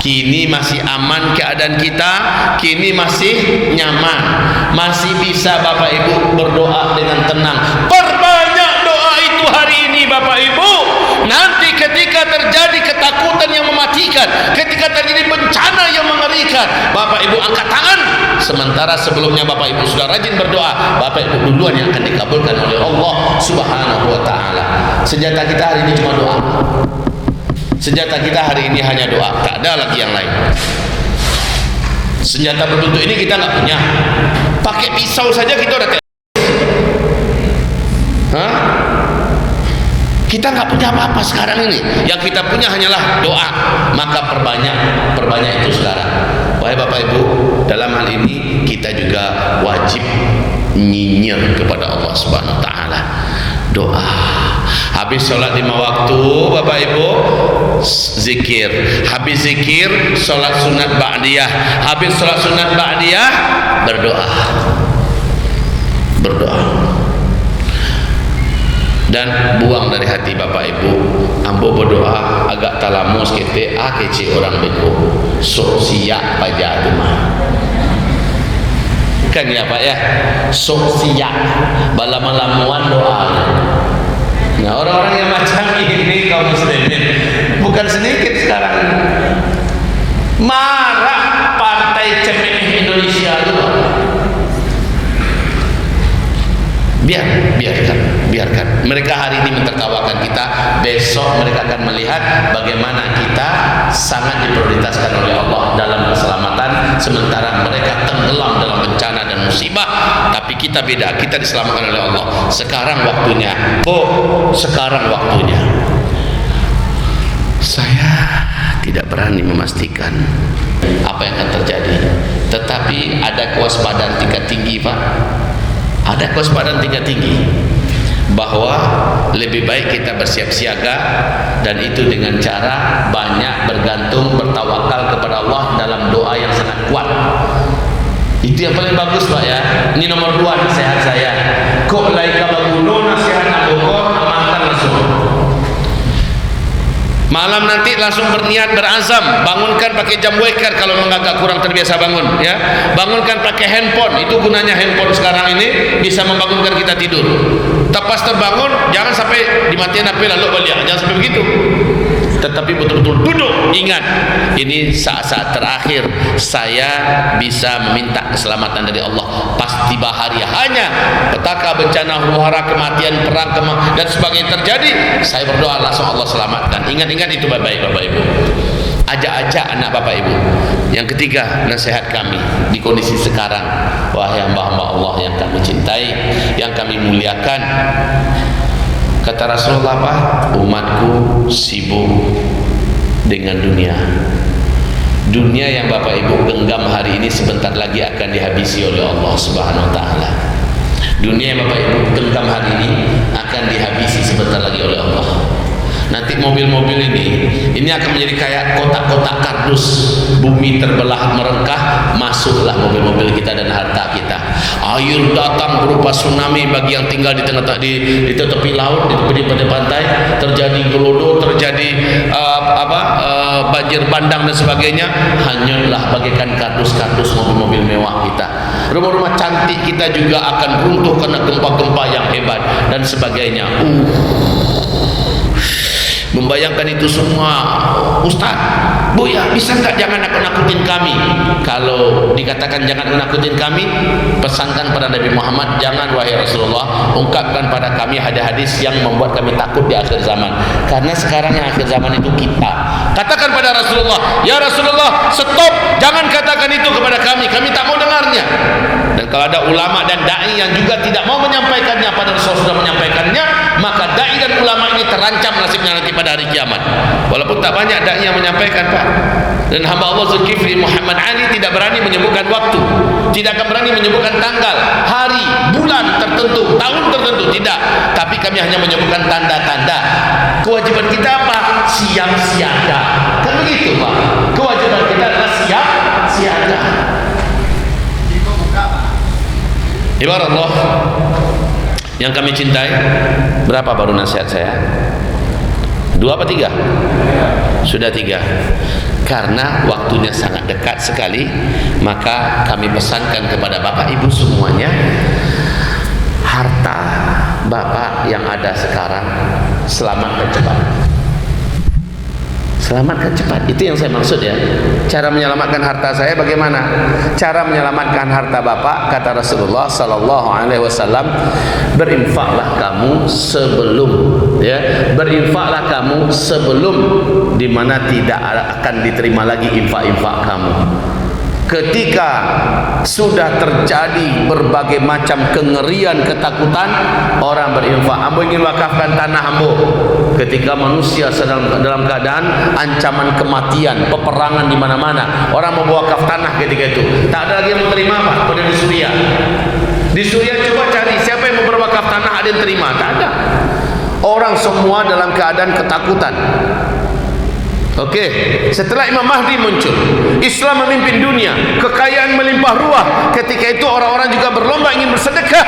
kini masih aman keadaan kita, kini masih nyaman, masih bisa Bapak Ibu berdoa dengan tenang. Perbanyak doa itu hari ini Bapak Ibu. Nanti ketika terjadi ketakutan yang mematikan, ketika terjadi bencana yang mengerikan, Bapak Ibu angkat tangan. Sementara sebelumnya Bapak Ibu sudah rajin berdoa, Bapak Ibu duluan yang akan dikabulkan oleh Allah Subhanahu wa ta'ala. Senjata kita hari ini cuma doa. Senjata kita hari ini hanya doa, tak ada lagi yang lain. Senjata berbentuk ini kita nggak punya. Pakai pisau saja kita udah kita nggak punya apa-apa sekarang ini. Yang kita punya hanyalah doa. Maka perbanyak itu sekarang. Wahai Bapak Ibu, dalam hal ini kita juga wajib nyinyir kepada Allah Subhanahu wa ta'ala. Doa. Habis sholat 5 waktu Bapak Ibu, zikir. Habis zikir, sholat sunat ba'diyah. Habis sholat sunat ba'diyah, berdoa. Berdoa. Dan buang dari hati Bapak Ibu, ambo berdoa agak talamus kete kece orang beko sok siap pajak tu mah kan ya Pak ya, sok siap balam-lamuan doa. Nah, orang-orang yang macam ini kaum muslimin bukan sedikit sekarang. Marah partai cemeh Indonesia itu. Biarkan mereka hari ini mentertawakan kita, besok mereka akan melihat bagaimana kita sangat diprioritaskan oleh Allah dalam keselamatan, sementara mereka tenggelam dalam bencana dan musibah. Tapi kita beda, kita diselamatkan oleh Allah. Sekarang waktunya, sekarang waktunya. Saya tidak berani memastikan apa yang akan terjadi, tetapi ada kewaspadaan tingkat tinggi Pak. Ada kewaspadaan tingkat tinggi bahwa lebih baik kita bersiap siaga, dan itu dengan cara banyak bergantung, bertawakal kepada Allah dalam doa yang sangat kuat. Itu yang paling bagus Pak ya. Ini nomor 2 nasihat saya. Kok laika bagulo nasihat abokor amankan langsung. Malam nanti langsung berniat, berazam, bangunkan pakai jam waker kalau agak kurang terbiasa bangun ya. Bangunkan pakai handphone, itu gunanya handphone sekarang ini bisa membangunkan kita tidur. Tepas terbangun, jangan sampai dimatiin HP lalu balik, jangan sampai begitu. Tetapi betul-betul duduk, ingat, ini saat-saat terakhir saya bisa meminta keselamatan dari Allah. Pasti bahaya, hanya petaka, bencana, huru-hara, kematian, perang, dan sebagainya terjadi, saya berdoa langsung Allah selamatkan. Ingat-ingat itu baik-baik Bapak Ibu. Ajak-ajak anak Bapak Ibu. Yang ketiga, nasihat kami di kondisi sekarang, wahai hamba-hamba Allah yang kami cintai, yang kami muliakan. Kata Rasulullah apa? Umatku sibuk dengan dunia. Dunia yang Bapak Ibu genggam hari ini sebentar lagi akan dihabisi oleh Allah Subhanahu wa ta'ala. Dunia yang Bapak Ibu genggam hari ini akan dihabisi sebentar lagi oleh Allah. Nanti mobil-mobil ini akan menjadi kayak kotak-kotak kardus. Bumi terbelah merengkah, masuklah mobil-mobil kita dan harta kita. Air datang berupa tsunami bagi yang tinggal di tengah di tepi laut, di tepi pantai, terjadi gelodo, terjadi banjir bandang dan sebagainya. Hanyutlah bagaikan kardus-kardus mobil-mobil mewah kita. Rumah-rumah cantik kita juga akan runtuh karena gempa-gempa yang hebat dan sebagainya. Membayangkan itu semua, Ustaz, Buya, bisa enggak jangan nakut-nakutin kami? Kalau dikatakan jangan nakutin kami, pesankan pada Nabi Muhammad, jangan wahai Rasulullah, ungkapkan pada kami hadis-hadis yang membuat kami takut di akhir zaman. Karena sekarang yang akhir zaman itu kita. Katakan pada Rasulullah, ya Rasulullah, stop, jangan katakan itu kepada kami tak mau dengarnya. Dan kalau ada ulama dan dai yang juga tidak mau menyampaikannya pada Rasulullah sudah menyampaikannya, maka dai dan ulama ini terancam nasibnya nanti pada hari kiamat. Walaupun tak banyak dai yang menyampaikan, Pak. Dan hamba Allah Zulkifli Muhammad Ali tidak berani menyebutkan waktu, tidak akan berani menyebutkan tanggal, hari, bulan tertentu, tahun tertentu, tidak. Tapi kami hanya menyebutkan tanda-tanda. Kewajiban kita apa? Siap siaga. Kan begitu, Pak. Kewajiban kita adalah siap siaga. Ibarat Allah yang kami cintai, berapa baru nasihat saya? 2 apa 3? Sudah 3. Karena waktunya sangat dekat sekali, maka kami pesankan kepada Bapak Ibu semuanya, harta Bapak yang ada sekarang selamatkan cepat. Selamatkan cepat, itu yang saya maksud ya. Cara menyelamatkan harta saya bagaimana? Cara menyelamatkan harta Bapak, kata Rasulullah sallallahu alaihi wasallam, berinfaklah kamu sebelum, ya, berinfaklah kamu sebelum di mana tidak akan diterima lagi infak-infak kamu. Ketika sudah terjadi berbagai macam kengerian, ketakutan, orang berinfak. Ambo ingin wakafkan tanah Ambo. Ketika manusia sedang dalam keadaan ancaman kematian, peperangan di mana-mana, orang mau wakaf tanah ketika itu. Tak ada lagi yang menerima, Pak. Pada di Suriah. Di Suriah coba cari siapa yang mau berwakaf tanah, ada yang terima? Tak ada. Orang semua dalam keadaan ketakutan. Oke, setelah Imam Mahdi muncul, Islam memimpin dunia, kekayaan melimpah ruah. Ketika itu orang-orang juga berlomba ingin bersedekah.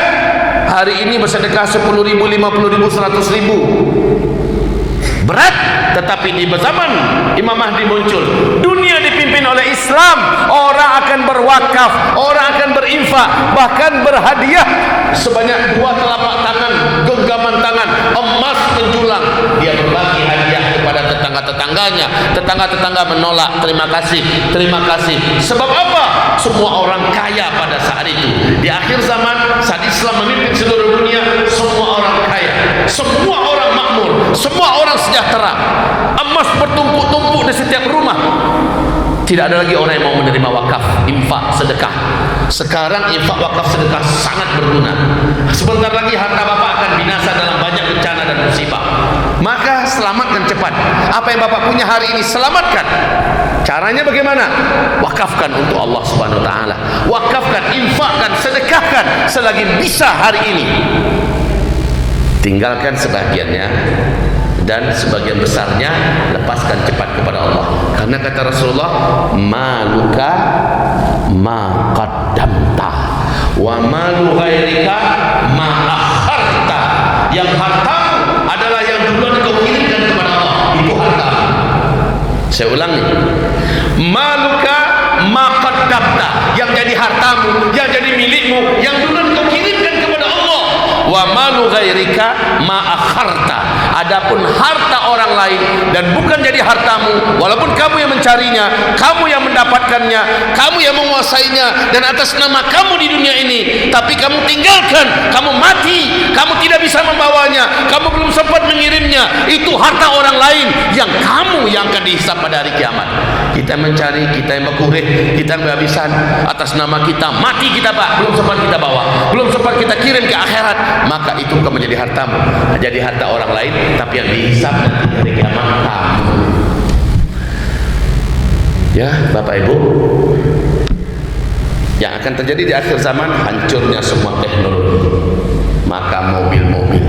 Hari ini bersedekah 10.000, 50.000, 100.000. Berat, tetapi di zaman Imam Mahdi muncul, dunia dipimpin oleh Islam. Orang akan berwakaf, orang akan berinfak, bahkan berhadiah sebanyak 2 telapak tangan, genggaman tangan, emas menjulang. Dia berbagi hadiah kepada tetangga-tetangganya. Tetangga-tetangga menolak, terima kasih, terima kasih. Sebab apa? Semua orang kaya pada saat itu. Di akhir zaman, saat Islam memimpin seluruh dunia, semua orang kaya, semua orang makmur, semua orang sejahtera. Emas bertumpuk-tumpuk di setiap rumah. Tidak ada lagi orang yang mau menerima wakaf, infak, sedekah. Sekarang infak, wakaf, sedekah sangat berguna. Sebentar lagi harta Bapak akan binasa dalam banyak bencana dan musibah. Maka selamatkan cepat. Apa yang Bapak punya hari ini, selamatkan. Caranya bagaimana? Wakafkan untuk Allah Subhanahu wa taala. Wakafkan, infakkan, sedekahkan selagi bisa hari ini. Tinggalkan sebagiannya dan sebagian besarnya lepaskan cepat kepada Allah. Karena kata Rasulullah, maluka ma qaddamta wa malu ghairika ma akharta. Yang hartamu adalah yang duluan kau kirimkan kepada Allah, itu harta. Saya ulangi, maluka ma qaddamta, yang jadi hartamu, yang jadi milikmu, yang duluan kau kirimkan kepada Allah. Wa malu ghairika ma akharta. Adapun harta orang lain dan bukan jadi hartamu, walaupun kamu yang mencarinya, kamu yang mendapatkannya, kamu yang menguasainya, dan atas nama kamu di dunia ini, tapi kamu tinggalkan, kamu mati, kamu tidak bisa membawanya, kamu belum sempat mengirimnya, itu harta orang lain yang kamu yang akan dihisab pada hari kiamat. Kita mencari, kita yang berkurih, kita yang berhabisan, atas nama kita, mati kita, Pak, belum sempat kita bawa, belum sempat kita kirim ke akhirat, maka itu akan menjadi hartamu. Jadi harta orang lain, tapi yang dihisab nanti hari kiamat kamu. Ya, Bapak Ibu, yang akan terjadi di akhir zaman, hancurnya semua teknologi. Maka mobil-mobil,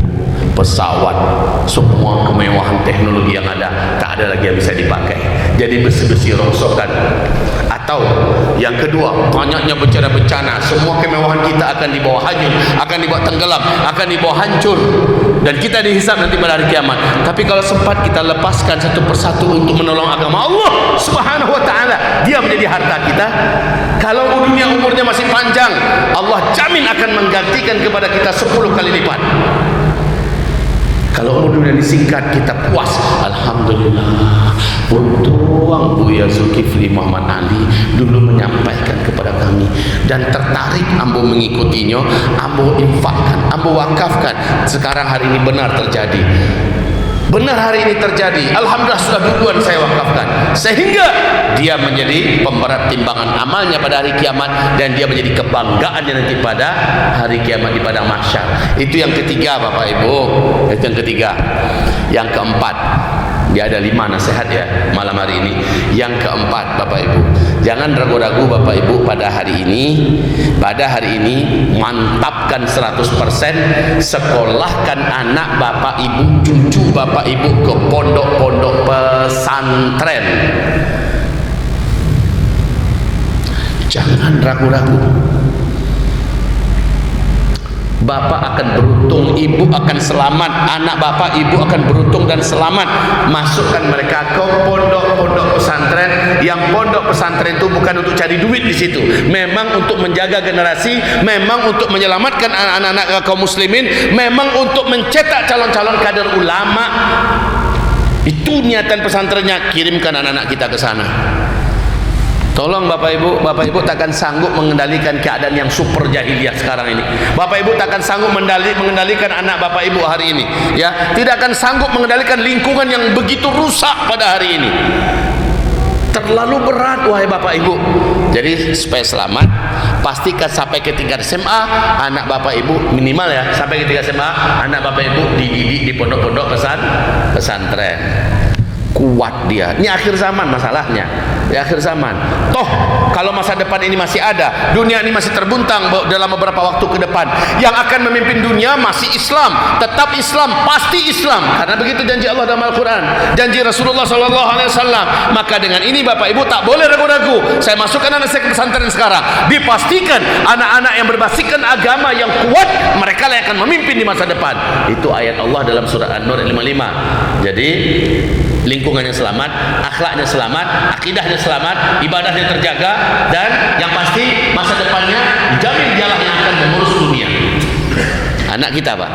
pesawat, semua kemewahan teknologi yang ada, tak ada lagi yang bisa dipakai. Jadi besi-besi rongsokan. Atau yang kedua, banyaknya bencana-bencana, semua kemewahan kita akan dibawa hanyut, akan dibawa tenggelam, akan dibawa hancur, dan kita dihisab nanti pada hari kiamat. Tapi kalau sempat kita lepaskan satu persatu untuk menolong agama Allah Subhanahu wa ta'ala, dia menjadi harta kita. Kalau dunia umurnya masih panjang, Allah jamin akan menggantikan kepada kita 10 kali lipat. Kalau umur dunia disingkat, kita puas. Alhamdulillah, untung Buya Zulkifli Muhammad Ali dulu menyampaikan kepada kami, dan tertarik ambo mengikutinya, ambo infakkan, ambo wakafkan. Sekarang hari ini benar terjadi. Benar hari ini terjadi. Alhamdulillah, sudah duluan saya wakafkan, sehingga dia menjadi pemberat timbangan amalnya pada hari kiamat, dan dia menjadi kebanggaannya nanti pada hari kiamat di padang mahsyar. Itu yang ketiga, Bapak Ibu. Itu yang ketiga. Yang keempat, dia ada 5 nasihat ya malam hari ini. Yang keempat, Bapak Ibu, jangan ragu-ragu Bapak Ibu pada hari ini. Pada hari ini mantapkan 100%, sekolahkan anak Bapak Ibu, cucu Bapak Ibu ke pondok-pondok pesantren. Jangan ragu-ragu. Bapak akan beruntung, ibu akan selamat, anak bapak ibu akan beruntung dan selamat. Masukkan mereka ke pondok-pondok pesantren. Yang pondok pesantren itu bukan untuk cari duit di situ, memang untuk menjaga generasi, memang untuk menyelamatkan anak-anak kaum muslimin, memang untuk mencetak calon-calon kader ulama. Itu niatan pesantrennya. Kirimkan anak-anak kita ke sana. Tolong Bapak Ibu takkan sanggup mengendalikan keadaan yang super jahiliyah sekarang ini. Bapak Ibu takkan sanggup mengendalikan anak Bapak Ibu hari ini, ya. Tidak akan sanggup mengendalikan lingkungan yang begitu rusak pada hari ini. Terlalu berat, wahai Bapak Ibu. Jadi supaya selamat, pastikan sampai ke tingkat SMA anak Bapak Ibu, minimal ya, sampai ke tingkat SMA anak Bapak Ibu dididik di pondok-pondok pesantren. Kuat dia. Ini akhir zaman masalahnya. Di akhir zaman. Toh kalau masa depan ini masih ada, dunia ini masih terbuntang dalam beberapa waktu ke depan, yang akan memimpin dunia masih Islam, tetap Islam, pasti Islam, karena begitu janji Allah dalam Al-Quran, janji Rasulullah SAW. Maka dengan ini Bapak Ibu tak boleh ragu-ragu. Saya masukkan anak saya ke pesantren sekarang. Dipastikan anak-anak yang berbasiskan agama yang kuat, mereka yang akan memimpin di masa depan. Itu ayat Allah dalam surah An-Nur 55. Jadi lingkungannya selamat, akhlaknya selamat, akidahnya selamat, ibadahnya terjaga, dan yang pasti masa depannya dijamin dialah yang akan mengurus dunia. Anak kita, Pak,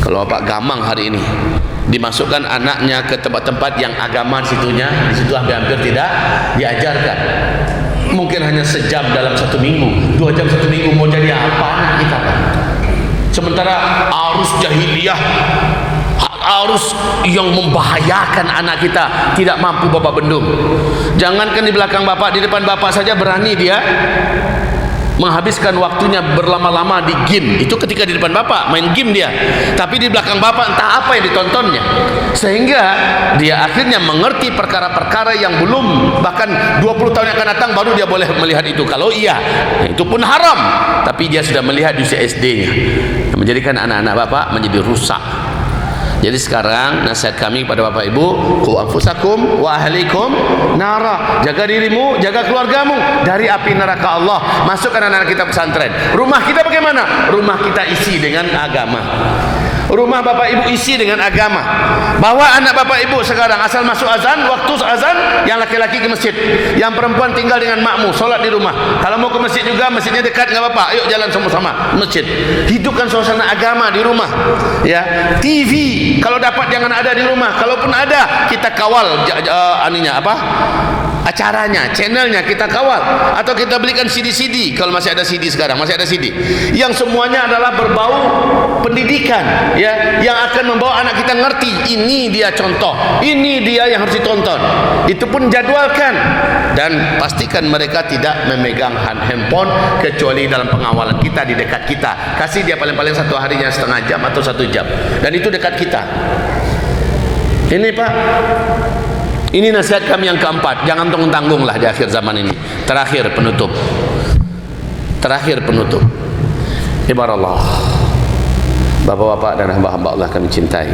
kalau Bapak gamang hari ini dimasukkan anaknya ke tempat-tempat yang agama di situ hampir-hampir tidak diajarkan. Mungkin hanya sejam dalam 1 minggu, 2 jam 1 minggu, mau jadi apa anak kita, Pak? Sementara arus jahiliyah, arus yang membahayakan anak kita tidak mampu Bapak bendung. Jangankan di belakang Bapak, di depan Bapak saja berani dia menghabiskan waktunya berlama-lama di game. Itu ketika di depan Bapak main game dia, tapi di belakang Bapak entah apa yang ditontonnya, sehingga dia akhirnya mengerti perkara-perkara yang belum, bahkan 20 tahun yang akan datang baru dia boleh melihat itu. Kalau iya, itu pun haram, tapi dia sudah melihat di usia SD-nya, menjadikan anak-anak Bapak menjadi rusak. Jadi sekarang nasihat kami kepada Bapak Ibu, qu anfusakum wa ahlikum nara. Jaga dirimu, jaga keluargamu dari api neraka Allah. Masukkan anak-anak kita pesantren. Rumah kita bagaimana? Rumah kita isi dengan agama. Rumah Bapak Ibu isi dengan agama. Bawa anak Bapak Ibu sekarang, asal masuk azan, waktu azan, yang laki-laki ke masjid, yang perempuan tinggal dengan makmu, sholat di rumah. Kalau mau ke masjid juga, masjidnya dekat, nggak apa-apa, ayo jalan sama-sama masjid. Hidupkan suasana agama di rumah, ya. TV kalau dapat jangan ada di rumah, kalaupun ada kita kawal acaranya, channelnya kita kawal, atau kita belikan CD-CD kalau masih ada CD sekarang, masih ada CD yang semuanya adalah berbau pendidikan, ya, yang akan membawa anak kita ngerti ini dia contoh, ini dia yang harus ditonton. Itu pun jadwalkan, dan pastikan mereka tidak memegang handphone kecuali dalam pengawalan kita, di dekat kita. Kasih dia paling-paling 1 harinya setengah jam atau 1 jam, dan itu dekat kita. Ini Pak, ini nasihat kami yang keempat. Jangan tanggung-tanggung lah di akhir zaman ini. Terakhir penutup. Ibarat Allah, Bapak-bapak dan hamba-hamba Allah kami cintai,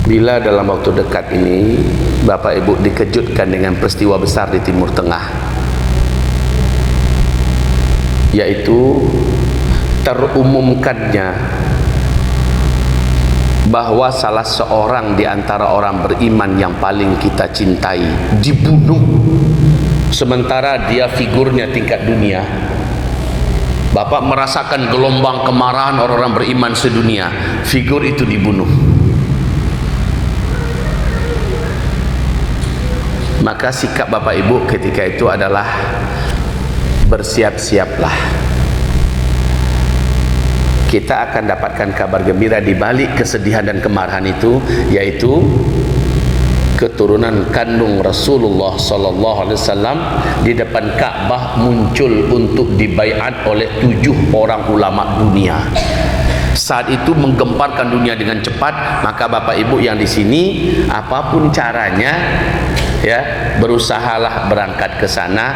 bila dalam waktu dekat ini Bapak Ibu dikejutkan dengan peristiwa besar di Timur Tengah, yaitu terumumkannya bahwa salah seorang di antara orang beriman yang paling kita cintai dibunuh, sementara dia figurnya tingkat dunia. Bapak merasakan gelombang kemarahan orang-orang beriman sedunia, figur itu dibunuh. Maka sikap Bapak Ibu ketika itu adalah bersiap-siaplah. Kita akan dapatkan kabar gembira di balik kesedihan dan kemarahan itu, yaitu keturunan kandung Rasulullah sallallahu alaihi wasallam di depan Ka'bah muncul untuk dibaiat oleh 7 orang ulama dunia. Saat itu menggemparkan dunia dengan cepat. Maka Bapak Ibu yang di sini, apapun caranya, ya, berusahalah berangkat ke sana,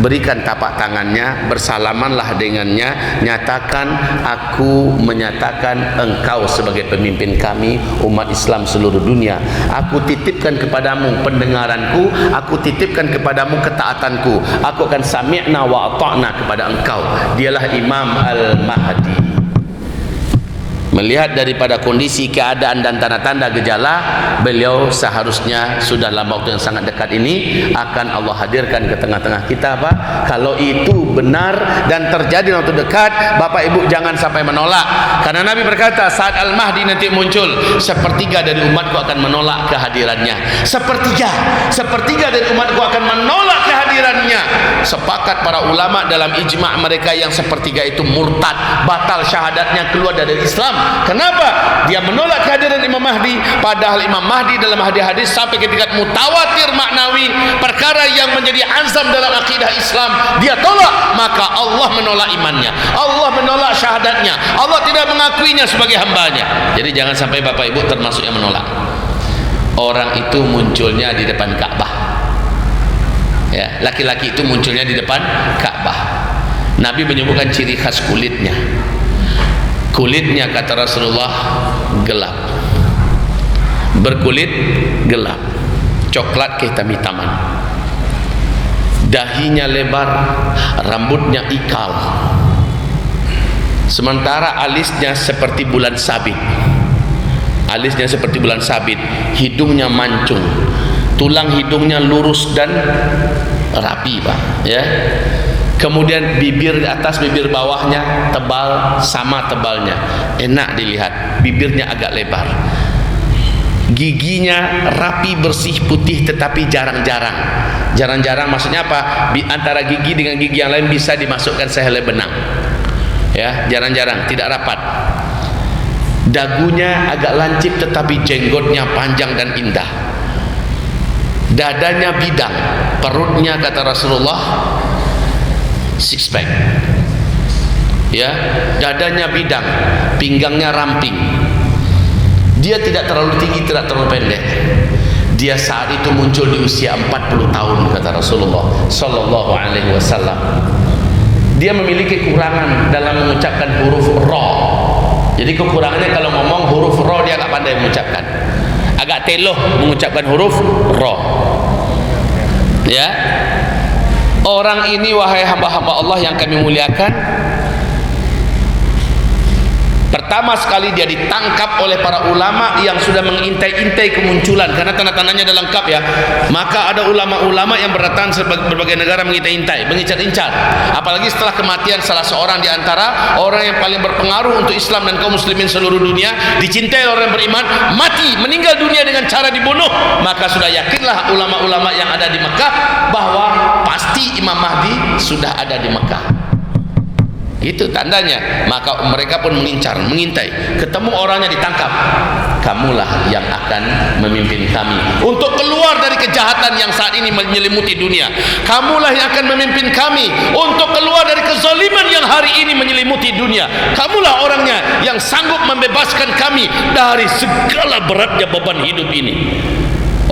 berikan tapak tangannya, bersalamanlah dengannya, nyatakan, aku menyatakan engkau sebagai pemimpin kami umat Islam seluruh dunia. Aku titipkan kepadamu pendengaranku, aku titipkan kepadamu ketaatanku, aku akan sami'na wa ata'na kepada engkau. Dialah Imam Al-Mahdi. Melihat daripada kondisi keadaan dan tanda-tanda gejala, beliau seharusnya sudah dalam waktu yang sangat dekat ini akan Allah hadirkan ke tengah-tengah kita, Pak. Kalau itu benar dan terjadi dalam waktu dekat, Bapak Ibu jangan sampai menolak. Karena Nabi berkata, saat Al-Mahdi nanti muncul, sepertiga dari umatku akan menolak kehadirannya. Sepertiga dari umatku akan menolak kehadirannya. Sepakat para ulama dalam ijma' mereka yang sepertiga itu murtad, batal syahadatnya, keluar dari Islam. Kenapa? Dia menolak kehadiran Imam Mahdi, padahal Imam Mahdi dalam hadis-hadis sampai ke tingkat mutawatir maknawi, perkara yang menjadi azam dalam akidah Islam dia tolak, maka Allah menolak imannya, Allah menolak syahadatnya, Allah tidak mengakuinya sebagai hambanya. Jadi jangan sampai Bapak Ibu termasuk yang menolak. Orang itu munculnya di depan Ka'bah, ya, laki-laki itu munculnya di depan Ka'bah. Nabi menyebutkan ciri khas kulitnya. Kulitnya, kata Rasulullah, gelap, berkulit gelap, coklat kehitam-hitaman, dahinya lebar, rambutnya ikal, sementara alisnya seperti bulan sabit, hidungnya mancung, tulang hidungnya lurus dan rapi, Pak, ya. Kemudian bibir atas, bibir bawahnya tebal, sama tebalnya, enak dilihat. Bibirnya agak lebar, giginya rapi, bersih, putih, tetapi jarang-jarang. Jarang-jarang maksudnya apa? Antara gigi dengan gigi yang lain bisa dimasukkan sehelai benang, ya, jarang-jarang, tidak rapat. Dagunya agak lancip, tetapi jenggotnya panjang dan indah. Dadanya bidang, perutnya, kata Rasulullah, six pack, ya, dadanya bidang, pinggangnya ramping. Dia tidak terlalu tinggi, tidak terlalu pendek. Dia saat itu muncul di usia 40 tahun, kata Rasulullah sallallahu alaihi wasallam. Dia memiliki kekurangan dalam mengucapkan huruf ra. Jadi kekurangannya kalau ngomong huruf ra dia agak pandai mengucapkan, agak teloh mengucapkan huruf ra, ya. Orang ini, wahai hamba-hamba Allah yang kami muliakan, pertama sekali dia ditangkap oleh para ulama yang sudah mengintai-intai kemunculan, karena tanda-tandanya adalah lengkap, ya. Maka ada ulama-ulama yang berdatang berbagai negara mengintai-intai, mengincar-incar. Apalagi setelah kematian salah seorang di antara orang yang paling berpengaruh untuk Islam dan kaum muslimin seluruh dunia, dicintai oleh orang beriman, mati, meninggal dunia dengan cara dibunuh. Maka sudah yakinlah ulama-ulama yang ada di Mekah bahwa pasti Imam Mahdi sudah ada di Mekah. Itu tandanya. Maka mereka pun mengincar, mengintai. Ketemu orangnya, ditangkap. Kamulah yang akan memimpin kami untuk keluar dari kejahatan yang saat ini menyelimuti dunia. Kamulah yang akan memimpin kami untuk keluar dari kezaliman yang hari ini menyelimuti dunia. Kamulah orangnya yang sanggup membebaskan kami dari segala beratnya beban hidup ini.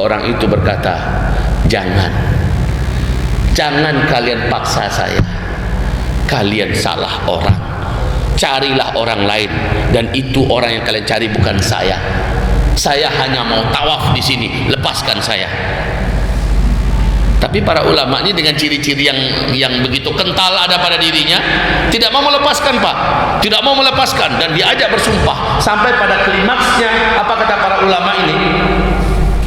Orang itu berkata, jangan kalian paksa saya, kalian salah orang. carilah orang lain, dan itu orang yang kalian cari bukan saya. Saya hanya mau tawaf di sini, lepaskan saya. Tapi para ulama ini dengan ciri-ciri yang begitu kental ada pada dirinya, tidak mau melepaskan, Pak, tidak mau melepaskan, dan diajak bersumpah sampai pada klimaksnya. Apa kata para ulama ini?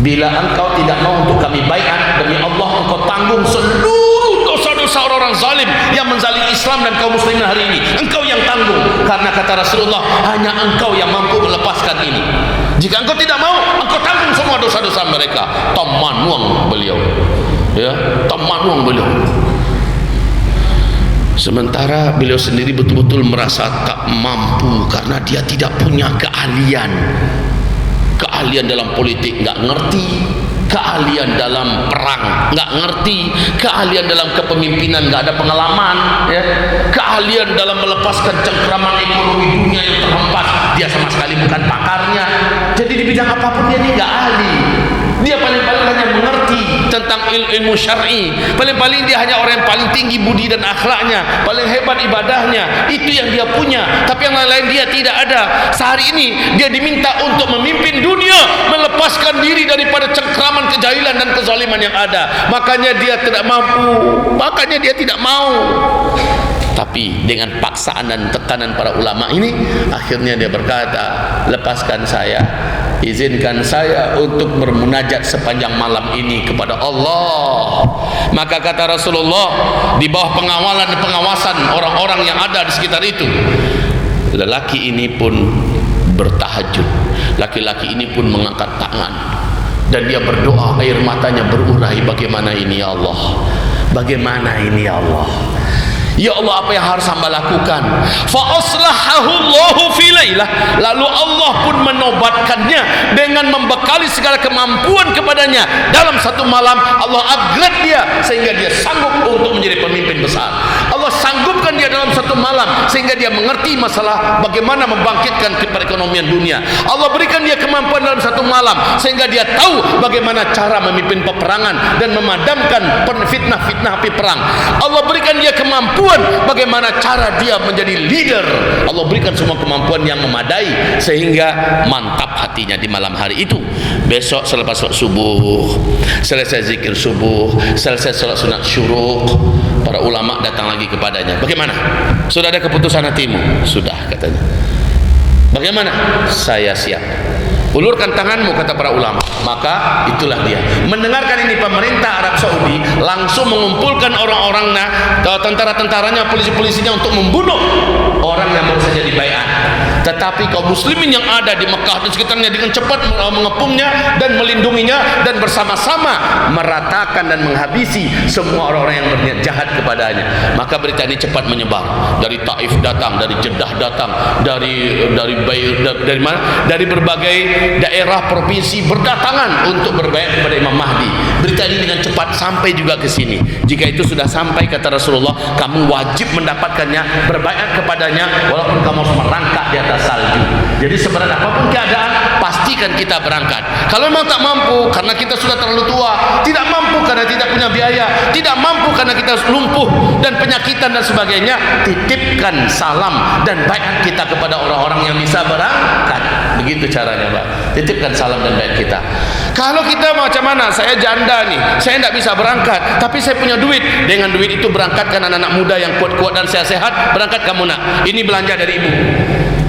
Bila engkau tidak mau untuk kami baiat, demi Allah engkau tanggung seluruh dosa-dosa orang-orang zalim yang menzalimi Islam dan kaum muslimin hari ini. Engkau yang tanggung, karena kata Rasulullah, hanya engkau yang mampu melepaskan ini. Jika engkau tidak mau, engkau tanggung semua dosa-dosa mereka. Tamanuang beliau, ya, tamanuang beliau. Sementara beliau sendiri betul-betul merasa tak mampu karena dia tidak punya keahlian dalam politik nggak ngerti, keahlian dalam perang nggak ngerti, keahlian dalam kepemimpinan nggak ada pengalaman, ya, keahlian dalam melepaskan cengkraman ekonomi dunia yang terhempas dia sama sekali bukan pakarnya. Jadi di bidang apapun dia nggak ahli. Dia paling-paling hanya mengerti tentang ilmu syar'i, paling-paling dia hanya orang yang paling tinggi budi dan akhlaknya, paling hebat ibadahnya, itu yang dia punya. Tapi yang lain-lain dia tidak ada. Sehari ini dia diminta untuk memimpin dunia, melepaskan diri daripada cengkraman kejahilan dan kezaliman yang ada. Makanya dia tidak mampu, makanya dia tidak mau. Tapi dengan paksaan dan tekanan para ulama ini, akhirnya dia berkata, lepaskan saya, izinkan saya untuk bermunajat sepanjang malam ini kepada Allah. Maka kata Rasulullah, di bawah pengawalan dan pengawasan orang-orang yang ada di sekitar itu, lelaki ini pun bertahajud, laki-laki ini pun mengangkat tangan, dan dia berdoa, air matanya berurai. Bagaimana ini ya Allah, bagaimana ini ya Allah, ya Allah, apa yang harus hamba lakukan? Fa aslahahu Allahu fi lailah. Lalu Allah pun menobatkannya dengan membekali segala kemampuan kepadanya. Dalam satu malam Allah upgrade dia sehingga dia sanggup untuk menjadi pemimpin besar. Allah sanggupkan dia dalam satu malam sehingga dia mengerti masalah bagaimana membangkitkan perekonomian dunia. Allah berikan dia kemampuan dalam satu malam sehingga dia tahu bagaimana cara memimpin peperangan dan memadamkan fitnah-fitnah api perang. Allah berikan dia kemampuan bagaimana cara dia menjadi leader. Allah berikan semua kemampuan yang memadai sehingga mantap hatinya di malam hari itu. Besok selepas sholat subuh, selesai zikir subuh, selesai sholat sunat syuruk, para ulama datang lagi kepadanya. Bagaimana? Sudah ada keputusan hatimu? Sudah, katanya. Bagaimana? Saya siap. Ulurkan tanganmu, kata para ulama. Maka itulah dia. Mendengarkan ini, pemerintah Arab Saudi langsung mengumpulkan orang-orangnya, tentara-tentaranya, polisi-polisinya untuk membunuh orang yang baru saja dibaiat. Tetapi kaum muslimin yang ada di Mekah dan sekitarnya dengan cepat mengepungnya dan melindunginya dan bersama-sama meratakan dan menghabisi semua orang-orang yang berniat jahat kepadanya. Maka berita ini cepat menyebar. Dari Taif datang, dari Jeddah datang, dari mana? Dari berbagai daerah provinsi berdatangan untuk berbaiat kepada Imam Mahdi. Berita ini dengan cepat sampai juga ke sini. Jika itu sudah sampai, kata Rasulullah, kamu wajib mendapatkannya, berbaiat kepadanya walaupun kamu harus merangkak di atas salju. Jadi seberat apapun keadaan, pastikan kita berangkat. Kalau memang tak mampu karena kita sudah terlalu tua, tidak mampu karena tidak punya biaya, tidak mampu karena kita lumpuh dan penyakitan dan sebagainya, titipkan salam dan baiat kita kepada orang-orang yang bisa berangkat. Begitu caranya, Pak. Titipkan salam dan baiat kita. Kalau kita macam mana? Saya janda nih, saya tidak bisa berangkat, tapi saya punya duit. Dengan duit itu berangkatkan anak-anak muda yang kuat-kuat dan sehat-sehat. Berangkat kamu nak, ini belanja dari ibu.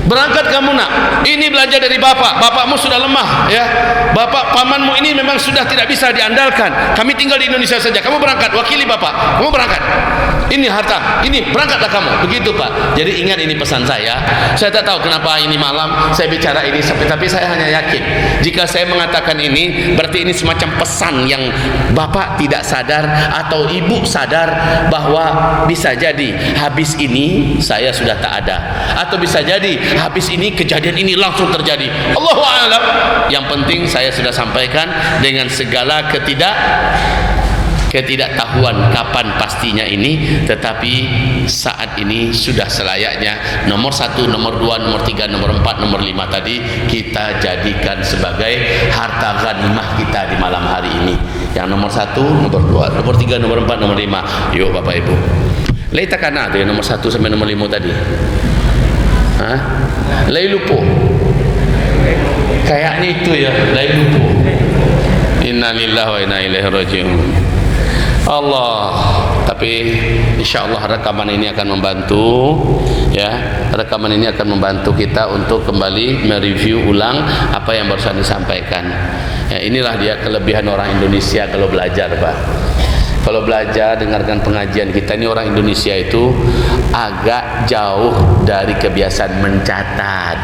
Berangkat kamu nak, ini belanja dari bapak. Bapakmu sudah lemah, ya. Bapak pamanmu ini memang sudah tidak bisa diandalkan. Kami tinggal di Indonesia saja. Kamu berangkat, wakili bapak. Kamu berangkat. Ini harta, ini berangkatlah kamu. Begitu, Pak. Jadi ingat, ini pesan saya. Saya tak tahu kenapa ini malam saya bicara ini, tapi saya hanya yakin jika saya mengatakan ini, berarti ini semacam pesan yang bapak tidak sadar atau ibu sadar bahwa bisa jadi habis ini saya sudah tak ada, atau bisa jadi habis ini kejadian ini langsung terjadi. Allahu a'lam. Yang penting saya sudah sampaikan dengan segala ketidaktahuan kapan pastinya ini, tetapi saat ini sudah selayaknya nomor 1, nomor 2, nomor 3, nomor 4, nomor 5 tadi kita jadikan sebagai harta ghanimah kita di malam hari ini. Yang nomor 1, nomor 2, nomor 3, nomor 4, nomor 5. Yuk Bapak Ibu, letakkan ada yang nomor 1 sampai nomor 5 tadi. Hah? Lailupo. Kayaknya itu ya, Lailupo. Inna lillahi wa inna ilaihi raji'un. Allah, tapi insya Allah rekaman ini akan membantu, ya, rekaman ini akan membantu kita untuk kembali mereview ulang apa yang barusan disampaikan. Ya, inilah dia kelebihan orang Indonesia kalau belajar, Pak. Kalau belajar, dengarkan pengajian kita, ini orang Indonesia itu agak jauh dari kebiasaan mencatat.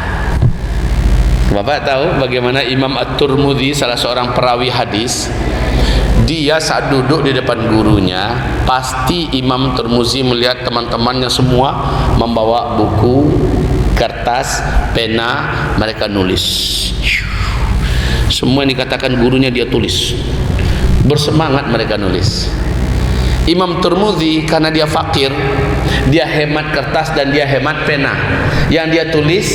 Bapak tahu bagaimana Imam At-Tirmidzi, salah seorang perawi hadis, dia saat duduk di depan gurunya, pasti Imam Tirmidzi melihat teman-temannya semua membawa buku, kertas, pena, mereka nulis. Semua yang dikatakan gurunya dia tulis. Bersemangat mereka nulis. Imam Tirmidzi karena dia fakir, dia hemat kertas dan dia hemat pena. Yang dia tulis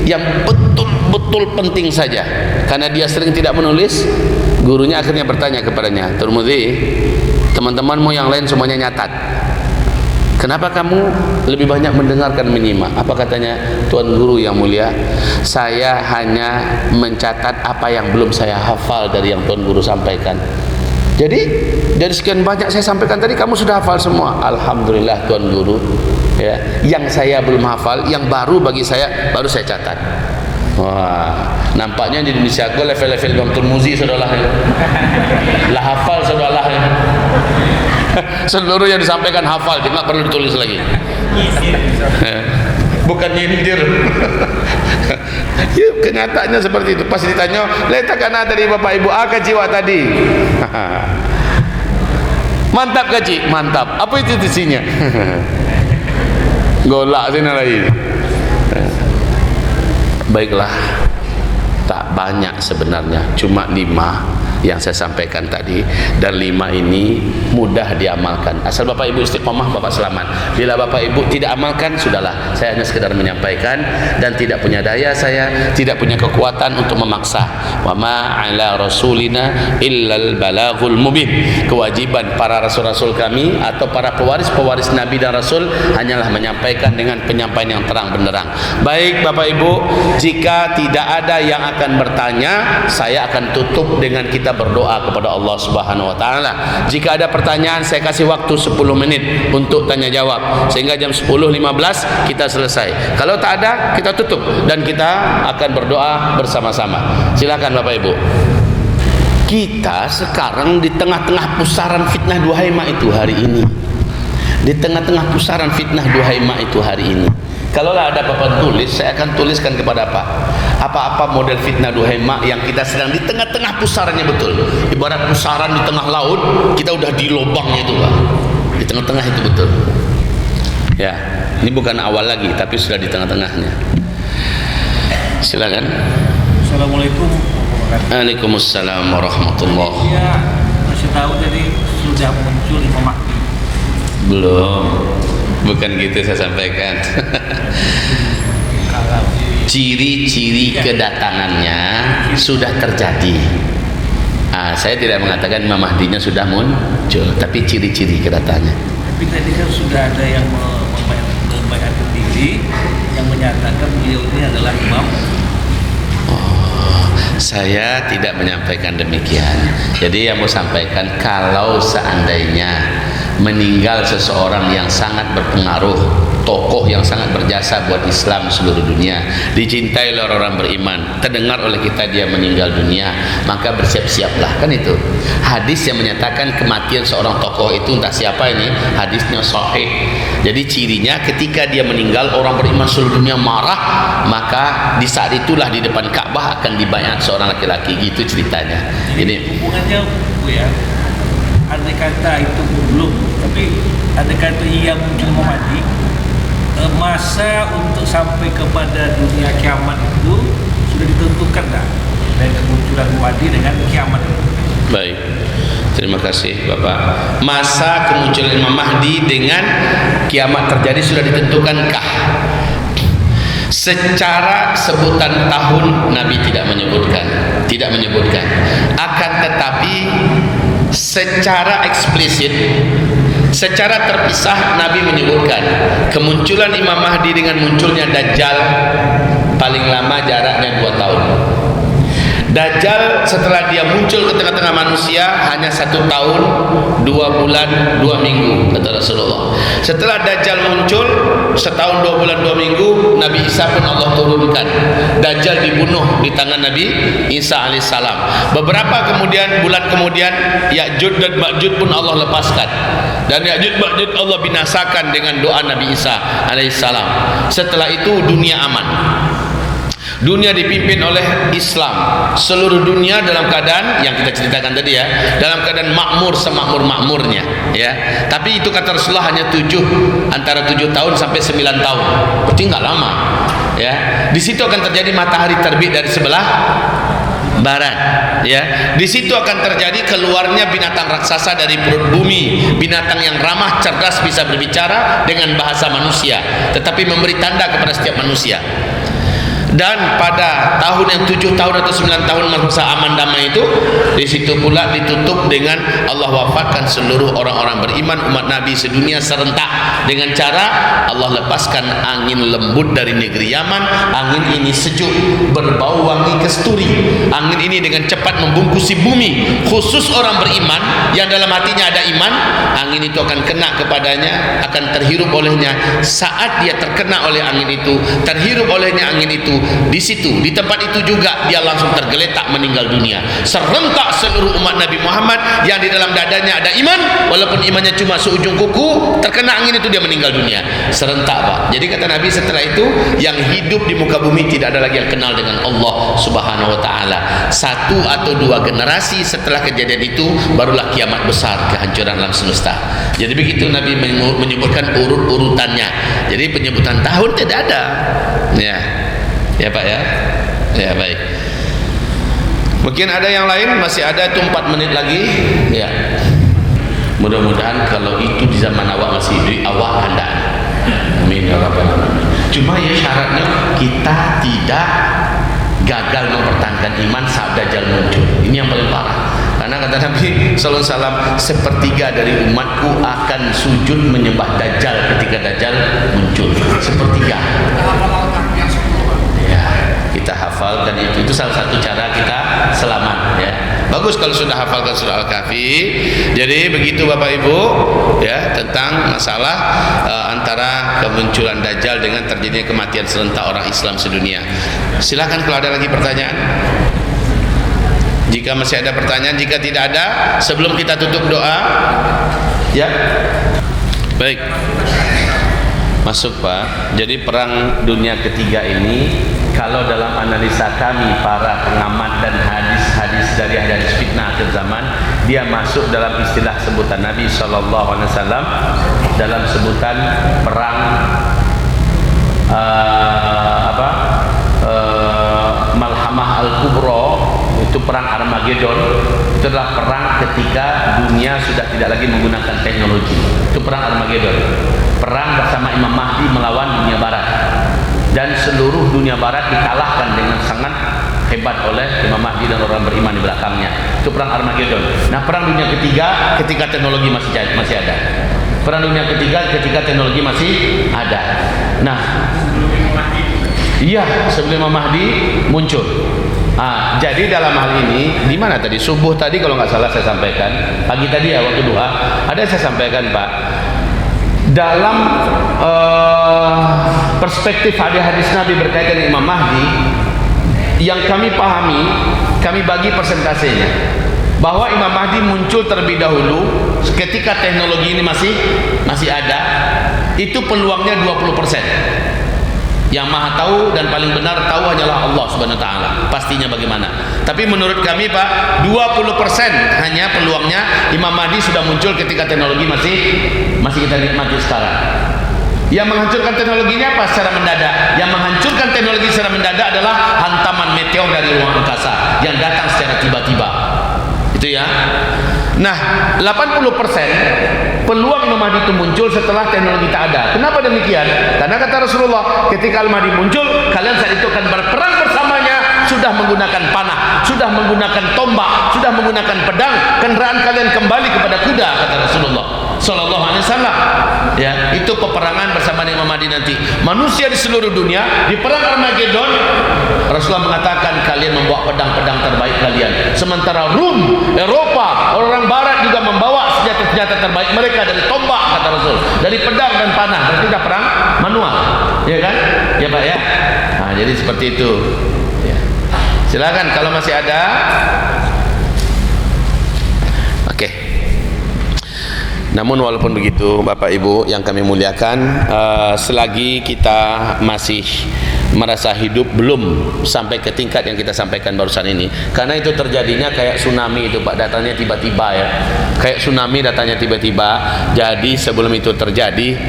yang betul-betul penting saja. Karena dia sering tidak menulis, gurunya akhirnya bertanya kepadanya, Tirmidzi, teman-temanmu yang lain semuanya nyatat, kenapa kamu lebih banyak mendengarkan menyimak? Apa katanya? Tuan Guru yang mulia, saya hanya mencatat apa yang belum saya hafal dari yang Tuan Guru sampaikan. Jadi dari sekian banyak saya sampaikan tadi, kamu sudah hafal semua? Alhamdulillah Tuan Guru, ya. Yang saya belum hafal, yang baru bagi saya, baru saya catat. Wah, nampaknya di Indonesia aku level-level Imam Tirmidzi saudara lah hafal saudara ya. Seluruh yang disampaikan hafal, tidak perlu ditulis lagi. Bukan nyindir. Ya, kenyataannya seperti itu. Pas ditanya, letakkan dari Bapak Ibu akal jiwa tadi. Mantap gaji, mantap. Apa itu isinya? Golak sini lagi. Baiklah, tak banyak sebenarnya, cuma 5 yang saya sampaikan tadi, dan 5 ini mudah diamalkan. Asal Bapak Ibu istiqomah, Bapak selamat. Bila Bapak Ibu tidak amalkan, sudahlah, saya hanya sekedar menyampaikan dan tidak punya daya, saya tidak punya kekuatan untuk memaksa. Wa ma 'ala rasulina illal balaghul mubin. Kewajiban para rasul-rasul kami atau para pewaris-pewaris Nabi dan Rasul hanyalah menyampaikan dengan penyampaian yang terang benderang. Baik Bapak Ibu, jika tidak ada yang akan bertanya, saya akan tutup dengan kita berdoa kepada Allah Subhanahu wa taala. Jika ada pertanyaan, saya kasih waktu 10 menit untuk tanya jawab sehingga jam 10.15 kita selesai. Kalau tak ada, kita tutup dan kita akan berdoa bersama-sama. Silakan Bapak Ibu. Kita sekarang di tengah-tengah pusaran fitnah Duhaimah itu hari ini. Di tengah-tengah pusaran fitnah Duhaimah itu hari ini. Kalaulah ada Bapak tulis, saya akan tuliskan kepada Pak apa-apa model fitnah Duhaimah yang kita sedang di tengah-tengah pusarannya, betul. Ibarat pusaran di tengah laut, kita udah di lubangnya itu Pak. Di tengah-tengah itu betul. Ya, ini bukan awal lagi, tapi sudah di tengah-tengahnya. Silakan. Assalamualaikum warahmatullahi wabarakatuh. Waalaikumsalam warahmatullahi. Ya, masih tahu jadi sudah muncul Imam Mahdi. Belum. Bukan gitu saya sampaikan. Ciri-ciri kedatangannya sudah terjadi. Saya tidak mengatakan Imam Mahdinya sudah muncul, tapi ciri-ciri kedatangannya. Tapi tadi kan sudah ada yang membayar diri yang menyatakan beliau ini adalah imam. Saya tidak menyampaikan demikian. Jadi yang mau sampaikan, kalau seandainya meninggal seseorang yang sangat berpengaruh, tokoh yang sangat berjasa buat Islam seluruh dunia, dicintai oleh orang beriman, terdengar oleh kita dia meninggal dunia, maka bersiap-siaplah. Kan itu hadis yang menyatakan kematian seorang tokoh itu, entah siapa ini, hadisnya sahih. Jadi cirinya ketika dia meninggal, orang beriman seluruh dunia marah, maka di saat itulah di depan Ka'bah akan dibayat seorang laki-laki. Gitu ceritanya. Jadi hubungannya Bu ya, andai kata itu belum, tapi andai kata ia muncul Muhammadi, masa untuk sampai kepada dunia kiamat itu sudah ditentukan dah dari kemunculan Muhammadi dengan kiamat itu. Baik, terima kasih Bapak. Masa kemunculan Imam Mahdi dengan kiamat terjadi sudah ditentukankah? Secara sebutan tahun Nabi tidak menyebutkan, Akan tetapi secara eksplisit, Secara terpisah Nabi menyebutkan kemunculan Imam Mahdi dengan munculnya Dajjal paling lama jaraknya 2 tahun. Dajjal setelah dia muncul ke tengah-tengah manusia hanya 1 tahun 2 bulan 2 minggu kata Rasulullah. Setelah Dajjal muncul 1 tahun 2 bulan 2 minggu, Nabi Isa pun Allah turunkan. Dajjal dibunuh di tangan Nabi Isa alaihissalam. Beberapa bulan kemudian Ya'juj dan Ma'juj pun Allah lepaskan, dan Ya'juj Ma'juj Allah binasakan dengan doa Nabi Isa alaihissalam. Setelah itu dunia aman. Dunia dipimpin oleh Islam. Seluruh dunia dalam keadaan yang kita ceritakan tadi ya, dalam keadaan makmur semakmur-makmurnya ya. Tapi itu kata Rasulullah hanya antara 7 tahun sampai 9 tahun. Berarti enggak lama ya. Di situ akan terjadi matahari terbit dari sebelah barat ya. Di situ akan terjadi keluarnya binatang raksasa dari perut bumi, binatang yang ramah, cerdas, bisa berbicara dengan bahasa manusia, tetapi memberi tanda kepada setiap manusia. Dan pada tahun yang 7 tahun atau 9 tahun masa aman damai itu, di situ pula ditutup dengan Allah wafatkan seluruh orang-orang beriman umat Nabi sedunia serentak dengan cara Allah lepaskan angin lembut dari negeri Yaman. Angin ini sejuk, berbau wangi kesturi. Angin ini dengan cepat membungkusi bumi, khusus orang beriman yang dalam hatinya ada iman. Angin itu akan kena kepadanya, akan terhirup olehnya. Saat dia terkena oleh angin itu, terhirup olehnya angin itu, di situ, di tempat itu juga dia langsung tergeletak meninggal dunia. Serentak seluruh umat Nabi Muhammad yang di dalam dadanya ada iman, walaupun imannya cuma seujung kuku, terkena angin itu dia meninggal dunia. Serentak Pak. Jadi kata Nabi setelah itu yang hidup di muka bumi tidak ada lagi yang kenal dengan Allah Subhanahu wa taala. 1 atau 2 generasi setelah kejadian itu barulah kiamat besar, kehancuran alam semesta. Jadi begitu Nabi menyebutkan urut-urutannya. Jadi penyebutan tahun tidak ada. Ya Pak ya. Ya baik. Mungkin ada yang lain, masih ada itu 4 menit lagi. Ya. Mudah-mudahan kalau itu di zaman awak masih hidup, awak anda. Amin ya rabbal alamin. Cuma ya syaratnya kita tidak gagal mempertahankan iman saat Dajjal muncul. Ini yang paling parah. Karena kata Nabi sallallahu alaihi wasallam, sepertiga dari umatku akan sujud menyembah Dajjal ketika Dajjal muncul. Sepertiga. Kita hafalkan itu salah satu cara kita selamat ya. Bagus kalau sudah hafalkan surah Al-Kahfi. Jadi begitu Bapak Ibu ya, tentang masalah antara kemunculan Dajjal dengan terjadinya kematian serentak orang Islam sedunia. Silakan kalau ada lagi pertanyaan. Jika masih ada pertanyaan, jika tidak ada, sebelum kita tutup doa ya. Baik. Masuk Pak. Jadi perang dunia ketiga ini, kalau dalam analisa kami para pengamat dan hadis-hadis dari hadis fitnah akhir zaman, dia masuk dalam istilah sebutan Nabi SAW dalam sebutan perang Malhamah Al-Kubra, itu perang Armageddon. Itu adalah perang ketika dunia sudah tidak lagi menggunakan teknologi. Itu perang Armageddon, perang bersama Imam Mahdi melawan dunia barat, dan seluruh dunia barat dikalahkan dengan sangat hebat oleh Imam Mahdi dan orang beriman di belakangnya. Itu perang Armageddon. Nah, perang dunia ketiga ketika teknologi masih ada. Perang dunia ketiga ketika teknologi masih ada. Nah, iya, sebelum Imam Mahdi muncul. Jadi dalam hal ini, di mana tadi subuh tadi kalau nggak salah saya sampaikan, pagi tadi ya waktu doa, ada saya sampaikan Pak, dalam perspektif hadis Nabi berkaitan dengan Imam Mahdi, yang kami pahami, kami bagi persentasenya, bahwa Imam Mahdi muncul terlebih dahulu ketika teknologi ini masih ada. Itu peluangnya 20%. Yang maha tahu dan paling benar tahu hanyalah Allah Subhanahu wa taala, pastinya bagaimana. Tapi menurut kami Pak, 20% hanya peluangnya Imam Mahdi sudah muncul ketika teknologi masih kita nikmati sekarang. Yang menghancurkan teknologinya apa? Secara mendadak. Yang menghancurkan teknologi secara mendadak adalah hantaman meteor dari ruang angkasa yang datang secara tiba-tiba. Itu ya. Nah, 80% peluang Imam Mahdi itu muncul setelah teknologi tak ada. Kenapa demikian? Karena kata Rasulullah, ketika Imam Mahdi muncul, kalian saat itu akan berperang bersamanya, sudah menggunakan panah, sudah menggunakan tombak, sudah menggunakan pedang, kendaraan kalian kembali kepada kuda, kata Rasulullah sallallahu alaihi masalah. Ya, itu peperangan bersama Imam Mahdi nanti. Manusia di seluruh dunia di perang Armageddon, Rasulullah mengatakan kalian membawa pedang-pedang terbaik kalian. Sementara Rum, Eropa, orang Barat juga membawa senjata-senjata terbaik mereka, dari tombak kata Rasul, dari pedang dan panah. Berarti sudah perang manual, ya kan? Ya Pak ya. Nah, jadi seperti itu. Ya. Silakan kalau masih ada. Oke. Namun walaupun begitu Bapak Ibu yang kami muliakan, selagi kita masih merasa hidup belum sampai ke tingkat yang kita sampaikan barusan ini, karena itu terjadinya kayak tsunami itu Pak, datangnya tiba-tiba ya, kayak tsunami datangnya tiba-tiba. Jadi sebelum itu terjadi,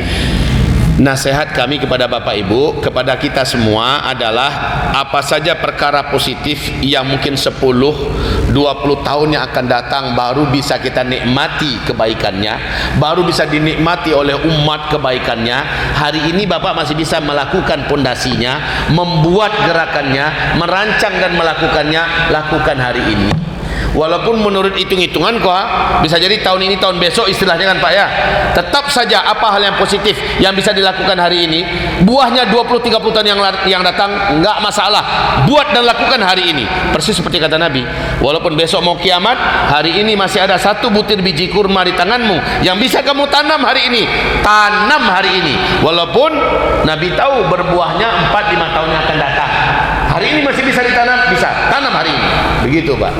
nasihat kami kepada Bapak Ibu, kepada kita semua adalah apa saja perkara positif yang mungkin 10-20 tahun yang akan datang baru bisa kita nikmati kebaikannya, baru bisa dinikmati oleh umat kebaikannya. Hari ini Bapak masih bisa melakukan pondasinya, membuat gerakannya, merancang dan melakukannya, lakukan hari ini. Walaupun menurut hitung-hitungan bisa jadi tahun ini, tahun besok istilahnya kan Pak ya, tetap saja apa hal yang positif yang bisa dilakukan hari ini, buahnya 20-30 tahun yang datang enggak masalah, buat dan lakukan hari ini. Persis seperti kata Nabi, walaupun besok mau kiamat, hari ini masih ada 1 butir biji kurma di tanganmu yang bisa kamu tanam hari ini, tanam hari ini. Walaupun Nabi tahu berbuahnya 4-5 tahun yang akan datang, hari ini masih bisa ditanam, bisa tanam hari ini. Begitu Pak.